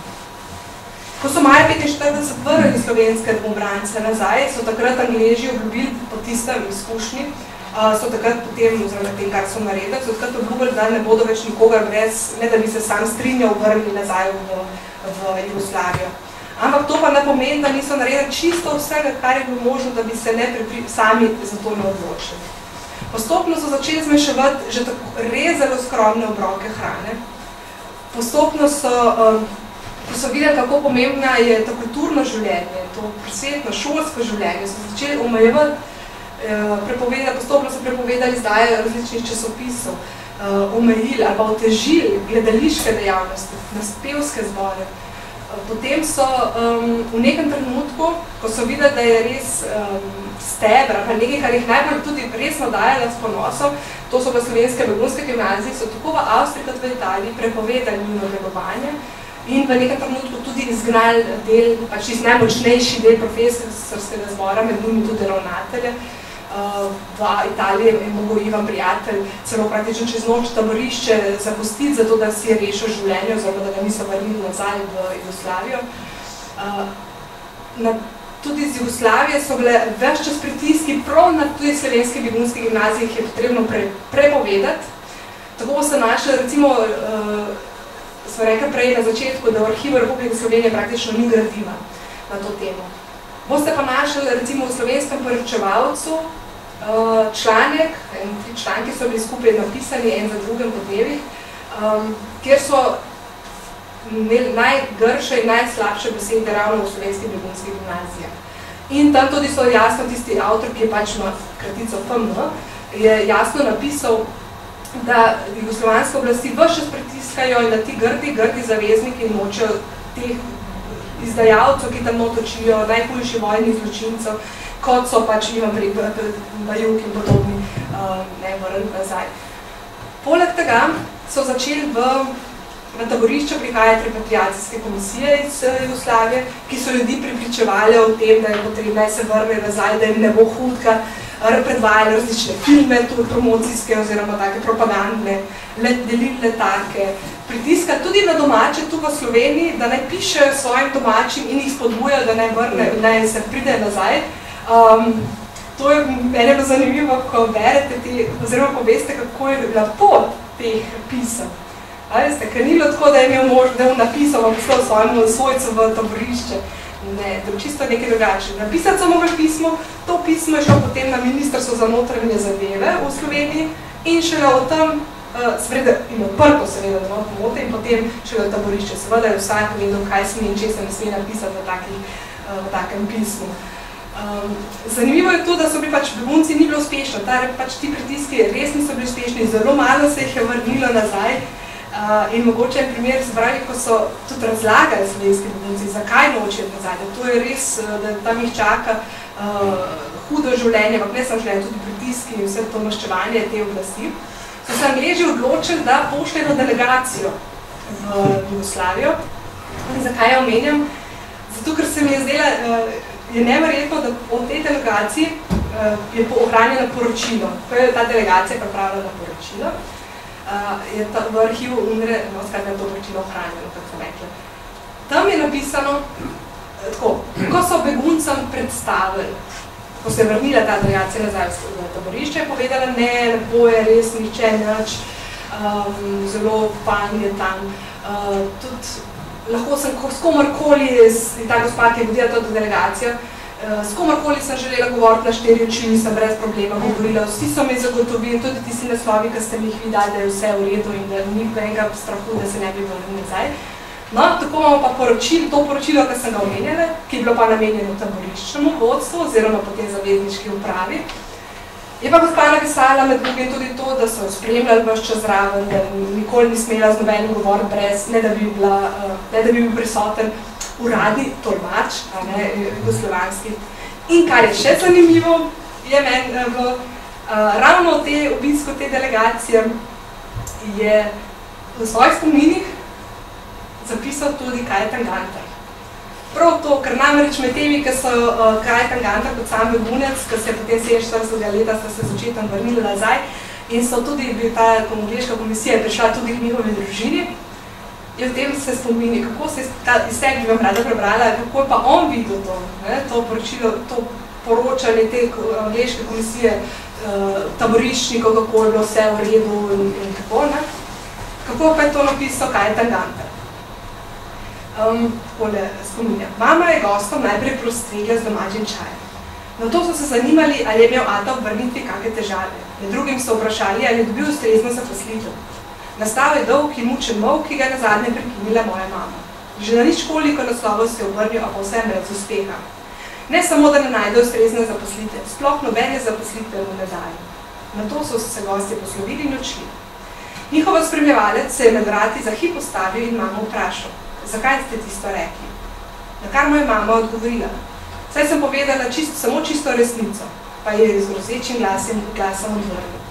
[SPEAKER 3] Ko so maja 1945 vrnili slovenske domobrance nazaj, so takrat Angleži obljubili po tistem izkušnji, so takrat potem, oziroma tem, kar so naredili, so takrat obljubili, da ne bodo več nikogar brez, ne da bi se sam strinjal, vrnili nazaj v Jugoslavijo. Ampak to pa ne pomeni, da niso naredili čisto vsega, kar je bilo možno, da bi se sami za to ne odločili. Postopno so začeli zmanjševati že tako res zelo skromne obroke hrane. Postopno so videli, kako pomembna je to kulturno življenje, to prosvetno, šolsko življenje, so začeli omejevati, postopno so prepovedali izdaje različnih časopisov, omejili ali pa otežili gledališke dejavnosti, naspevske zbore. Potem so v nekem trenutku, ko so videli, da je res stebr, pa nekaj, kar jih najbolj tudi resno dajala s ponosom, to so pa slovenske begunske gimnazije, so tako v Avstriji kot v Italiji prepovedali njuno delovanje in v nekem trenutku tudi izgnali del, pač tisti najmočnejši del profesorskega zbora, med njimi tudi ravnatelja. V Italiji je mogel Ivan Prijatelj celo praktično čez noč taborišče zapustiti, zato da si je rešil življenje, oziroma da ga niso vrnili nazaj v Jugoslavijo. Tudi iz Jugoslavije so bile več čas pritiski, prav na tudi slovenske begunske gimnazije jih je potrebno prepovedati. Tako se našli, recimo, smo rekli prej na začetku, da v Arhivu Republike Slovenije praktično ni gradiva na to temo. Boste pa našli, recimo, v Slovenskem poročevalcu članek, 3 članki so bili skupaj napisani, en za drugim po dnevih, kjer so imeli najgrše in najslabše besede ravno v slovenskih begunskih gimnazijah. In tam tudi so jasno tisti avtor, ki je pač ima kratico FM, je jasno napisal, da jugoslovanske oblasti ves čas pritiskajo in da ti grdi zavezniki nočejo teh izdajalcev, ki tam notočijo, najhujši vojnih zločincev, kot so pač Ivan Bajuk in podobni, ne vrniti nazaj. Poleg tega so začeli v taborišče prihajati repatriacijske komisije iz Jugoslavije, ki so ljudi prepričevali o tem, da je potrebno, da se vrne nazaj, da jim ne bo hudka, predvajali različne filme, tudi promocijske oziroma take propagandne, delili letake, pritiska tudi na domače tu v Sloveniji, da naj pišejo svojim domačim in jih spodbujajo, da naj vrne, naj se pride nazaj. To je meni bilo zanimivo, ko berete oziroma ko veste, kako je bila pot teh pisem. Veste, ker ni bilo tako, da je imel možno, da je napisal poslal svojemu svojcu v taborišče. Ne, to je čisto nekaj drugače. Napisati so mogli pismo, to pismo je šlo potem na Ministrstvo za notranje zadeve v Sloveniji in šele o tem, seveda in odprto seveda, da imamo pomote in potem šele v taborišče. Seveda je vsak vedel, kaj sme in česa ne sme napisati v takem pismu. Zanimivo je to, da so bili pač begunci ni bilo uspešno, pač ti pritiski res niso bili uspešni, zelo malo se jih je vrnilo nazaj In mogoče en primer, se pravi, ko so tudi razlagali slovenski begunci, zakaj nočejo nazaj, da to je res, da tam jih čaka hudo življenje, ampak ne samo življenje, tudi pritiski in vse to maščevanje te oblasti, so se Angleži odločili, da pošljejo delegacijo v Jugoslavijo. In zakaj jo omenjam? Zato, ker se mi je zdela, je neverjetno, da od tej delegaciji je ohranjeno poročilo. Ko je ta delegacija pripravljala poročilo, je v arhivu UNRE, skratka, to poročilo ohranjeno, kot so rekli. Tam je napisano, tako, ko so beguncem predstavili, ko se je vrnila ta delegacija nazaj v taborišče, je povedala, ne boje, res niče, nič, zelo fajn je tam. Tudi lahko sem s komorkoli, ta gospa, ki je vodila to delegacijo, s komorkoli sem želela govoriti na 4 oči, sem brez problema govorila, vsi so mi zagotovili, tudi tisti naslovi, ki ste mi jih videli, da je vse v redu in da ni enega strahu, da se ne bi vrnili nazaj. No, tako imamo pa to poročilo, ki sem ga omenjala, ki je bilo pa namenjeno taboriščnemu vodstvu oziroma potem zavezniški upravi. Je pa gospa napisala med drugim tudi to, da so jo spremljali ves čas zraven, da nikoli ni smela z nobenim govoriti brez, ne da bi bil prisoten uradni tolmač, jugoslovanski. In kar je še zanimivo, je meni bilo, ravno v obisku te delegacije je v svojih spominih zapisal tudi Kajetan Gantar. Prav to, ker namreč med temi, ki so Kajetan Gantar kot sam begunec, ki se je potem 47. leta sta se z očetom vrnili nazaj in so tudi ta angleška komisija prišla tudi k njihovi družini, je v tem se spomini, kako se iz tega bi vam rada prebrala, kako je pa on videl to poročilo, to poročanje te angleške komisije, taboriščnikov, kako je bilo vse v redu in tako, ne? Kako pa je to napisal Kajetan Gantar? Takole spominja. Mama je gostom najprej prostregla z domačim čajem. Na to so se zanimali, ali je imel ata v vrnitvi kakšne težave. Med drugim so vprašali, ali je dobil ustrezno zaposlitev. Nastal je dolg in mučen molk, ki ga je nazadnje prekinila moja mama. Že na nič koliko naslovov se je obrnil, a povsem brez uspeha. Ne samo, da ne najde ustrezne zaposlitve, sploh nobene zaposlitve mu ne dajo. Na to so se gostje poslovili in odšli. Njihov spremljevalec se je med vrati za hip postavil in mamo vprašal, zakaj ste tisto rekli? Na kar mu je mama odgovorila. Saj sem povedala samo čisto resnico, pa je z grozečim glasom odvrnil.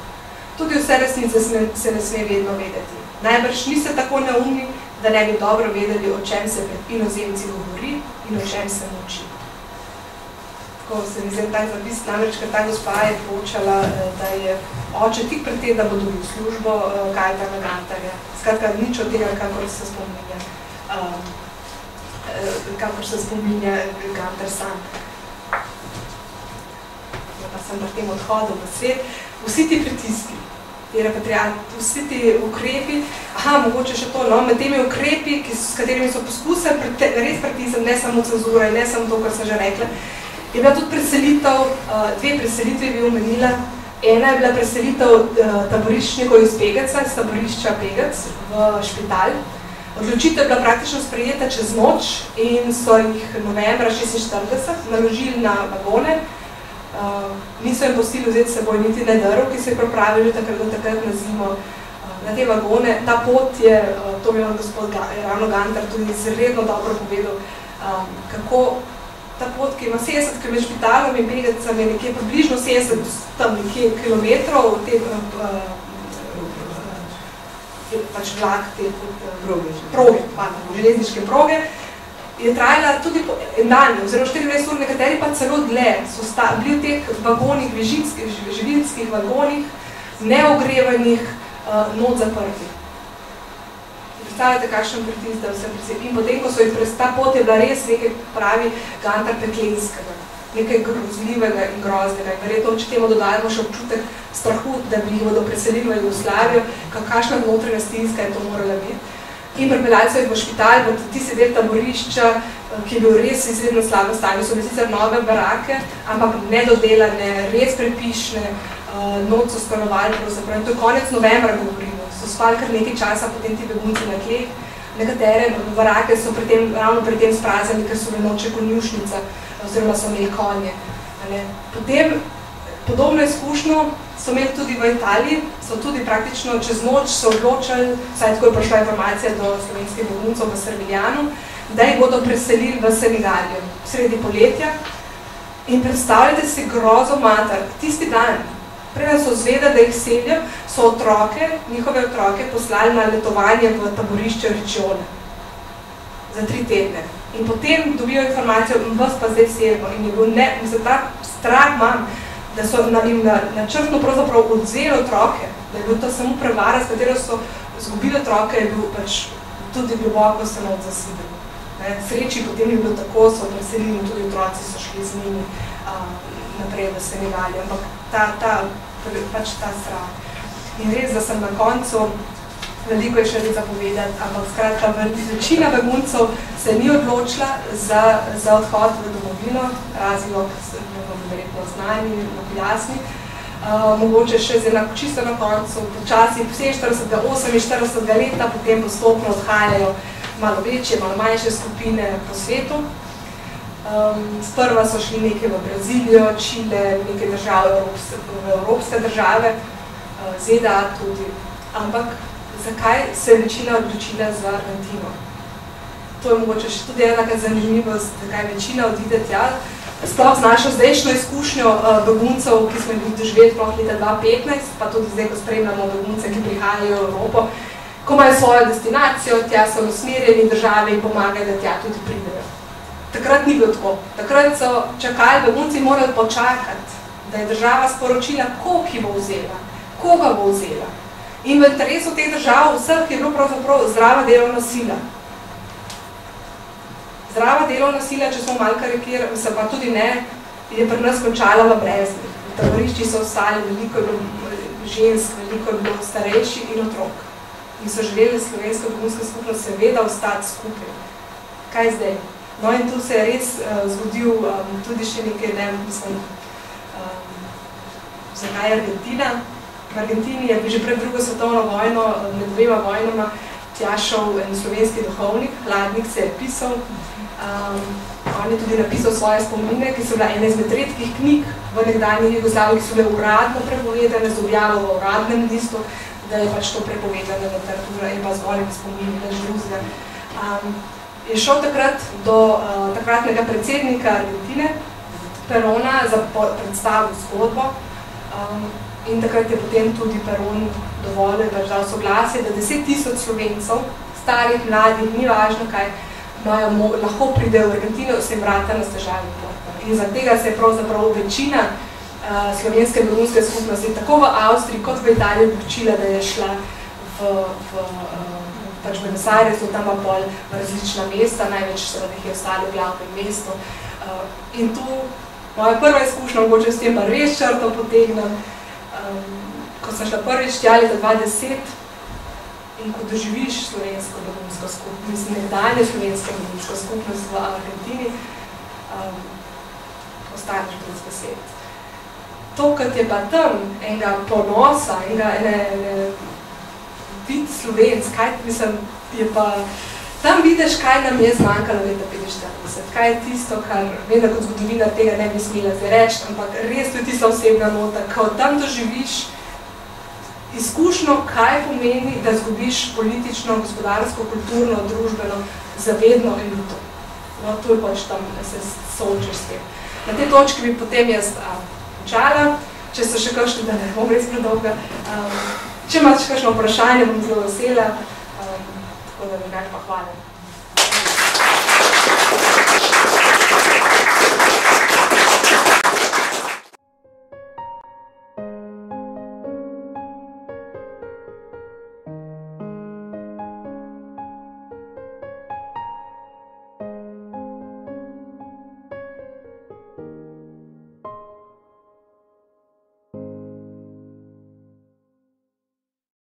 [SPEAKER 3] Tudi vse resnice se ne sme vedno vedeti. Najbrž niste tako neumni, da ne bi dobro vedeli, o čem se pred inozemci govori in o čem se moči. Tako se mi zdaj tak zapis, namreč, ker ta gospa je poročala, da je oče tik pred tem, da bo dobil službo Kajetana Gantarja. Skratka, nič od tega, kakor se spominja Gantar sam. Pa sem pri tem odhodu v svet. Vsi ti pritiski, vsi ti ukrepi, mogoče še to, med temi ukrepi, s katerimi so poskusili res pritisniti, ne samo cenzura in ne samo to, kar sem že rekla, je bila tudi preselitev, 2 preselitve bi omenila. Ena je bila preselitev taboriščnikov iz Pegeca, iz taborišča Pegec v Špital. Odločitev je bila praktično sprejeta čez noč in so jih novembra 1946 naložili na vagone. Niso jim postili vzeti seboj niti ne drv, ki se je pripravili takrat na zimo na te vagone. Ta pot je, to mi je gospod Ravno Gantar tudi izredno dobro povedal, kako ta pot, ki ima 70 km Špitalom in Pegecem, je nekje približno 70 kilometrov, pač vlak, te proge, železniške proge, je trajala tudi en dan, oziroma 24 ur, nekateri pa celo dlje, so bili v teh vagonih, živilskih vagonih, neogrevanih, not zaprtih. Predstavljate, kakšen pritisk, da vse presedi. In potem, ko so jih ta pot je bila res nekaj pravi Gantar peklenskega, nekaj grozljivega in groznega. In verjetno, če temu dodajamo še občutek strahu, da bi jih bodo preselili v Jugoslavijo, kakšna notranja stiska je to morala biti. In pripeljali so jih v Špital, v tisti del taborišča, ki je bil res izredno slabo stanju. So bili sicer nove barake, ampak nedodelane, res prepišne, noč so stanovali, pravzaprav. To je konec novembra govorimo. So spali kar nekaj časa, potem ti begunci na tleh. Nekatere barake so ravno pri tem spraznili, ker so bile noče konjušnica, oziroma so imeli konje. Potem Podobno izkušnjo so imeli tudi v Italiji, so tudi praktično čez noč se odločili, saj tako je prišla informacija do slovenskih beguncev v Serviljanu, da jih bodo preselili v Senegalijo sredi poletja. In predstavljate si grozo mater, tisti dan, preden so zvedeli, da jih selijo, so otroke, njihove otroke poslali na letovanje v taborišče Riccione za 3 tedne. In potem dobijo informacijo, vas pa zdaj selimo. In je bil ta strah mam, da so jim načrtno pravzaprav odzeli otroke, da je bil to samo prevara, s katero so izgubili otroke, je bil pač tudi globoko samot zasiden. Sreči potem je bilo tako, so preselili in tudi otroci so šli z njimi naprej v Senegalijo, ampak pač ta strah. In res, da sem na koncu, veliko je še zapovedati, ampak skratka, večina beguncev se ni odločila za odhod v domovino, razlog, ne bom verjetno znani, jasni. Mogoče še čisto na koncu, počasi 48 leta, potem postopno odhajajo malo večje, malo manjše skupine po svetu. Sprva so šli nekaj v Brazilijo, Čile, nekaj držav, evropske države, ZDA tudi. Ampak zakaj se je večina odločila za Argentino? To je mogoče še tudi ena zanimivost, zakaj večina odide tja. Sploh z našo zdajšnjo izkušnjo beguncev, ki smo jih doživeli sploh leta 2015, pa tudi zdaj, ko spremljamo begunce, ki prihajajo v Evropo, ko imajo svojo destinacijo, tja so usmerjeni države in pomagajo, da tja tudi pridejo. Takrat ni bilo tako. Takrat so čakali, begunci morali počakati, da je država sporočila, koliko jih bo vzela, koga bo vzela. In v interesu teh držav vseh je bilo pravzaprav zdrava delovna sila. Zdrava delovna sila, če smo malo karikirali, se pa tudi ne, je pri nas končala v breznih. V taboriščih so ostali, veliko je bilo žensk, veliko je bilo starejših in otrok. In so želeli slovenska begunska skupnost seveda ostati skupaj. Kaj zdaj? No in tu se je res zgodil tudi še nekaj, mislim, zakaj Argentina. V Argentini je že pred drugo svetovno vojno, med 2 vojnama, tja šel en slovenski duhovnik, Hladnik se je pisal. On je tudi napisal svoje spomine, ki so bila ena izmed redkih knjig v nekdanji Jugoslaviji, ki so bile uradno prepovedane, z objavo v uradnem listu, da je pač to prepovedana literatura in pa zgolj spomini na žruzga. Je šel takrat do takratnega predsednika Argentine, Perona, za predstavu zgodbo in takrat je potem tudi Peron dovolil, da je dal soglasje, da 10 000 Slovencev, starih, mladih, ni važno kaj, lahko pridejo v Argentino, se jim vrata na stežavi odprta. In zaradi tega se je pravzaprav večina slovenske begunske skupnosti, tako v Avstriji kot v Italiji, odločila, da je šla v Buenos Airesu, tam pa pol v različna mesta, največ jih je ostalo v glavnem mestu. In tu moja prva izkušnja, mogoče s tem pa res črto potegnem, ko sem šla prvič tja leta 2010 in ko doživiš slovensko begunsko skupnost, mislim, nekdanje slovenske begunsko skupnost v Argentini, ostaneš brez besed. To, kot je pa tam enega ponosa, vid Slovenc, kaj mislim, je pa, tam vidiš, kaj nam je zmanjkalo leta 1945, kaj je tisto, kar, vem, da kot zgodovinar tega ne bi smela zdaj reči, ampak res to je tista osebna nota, ko tam doživiš izkušnjo, kaj pomeni, da zgubiš politično, gospodarsko, kulturno, družbeno, zavedno elito. No, to je pač tam, da se soočiš s tem. Na tej točki bi potem jaz končala, če so še kakšne, da ne bom res predolga. Če imaš kakšno vprašanje, bom zelo vesela, tako da nekaj pa hvala.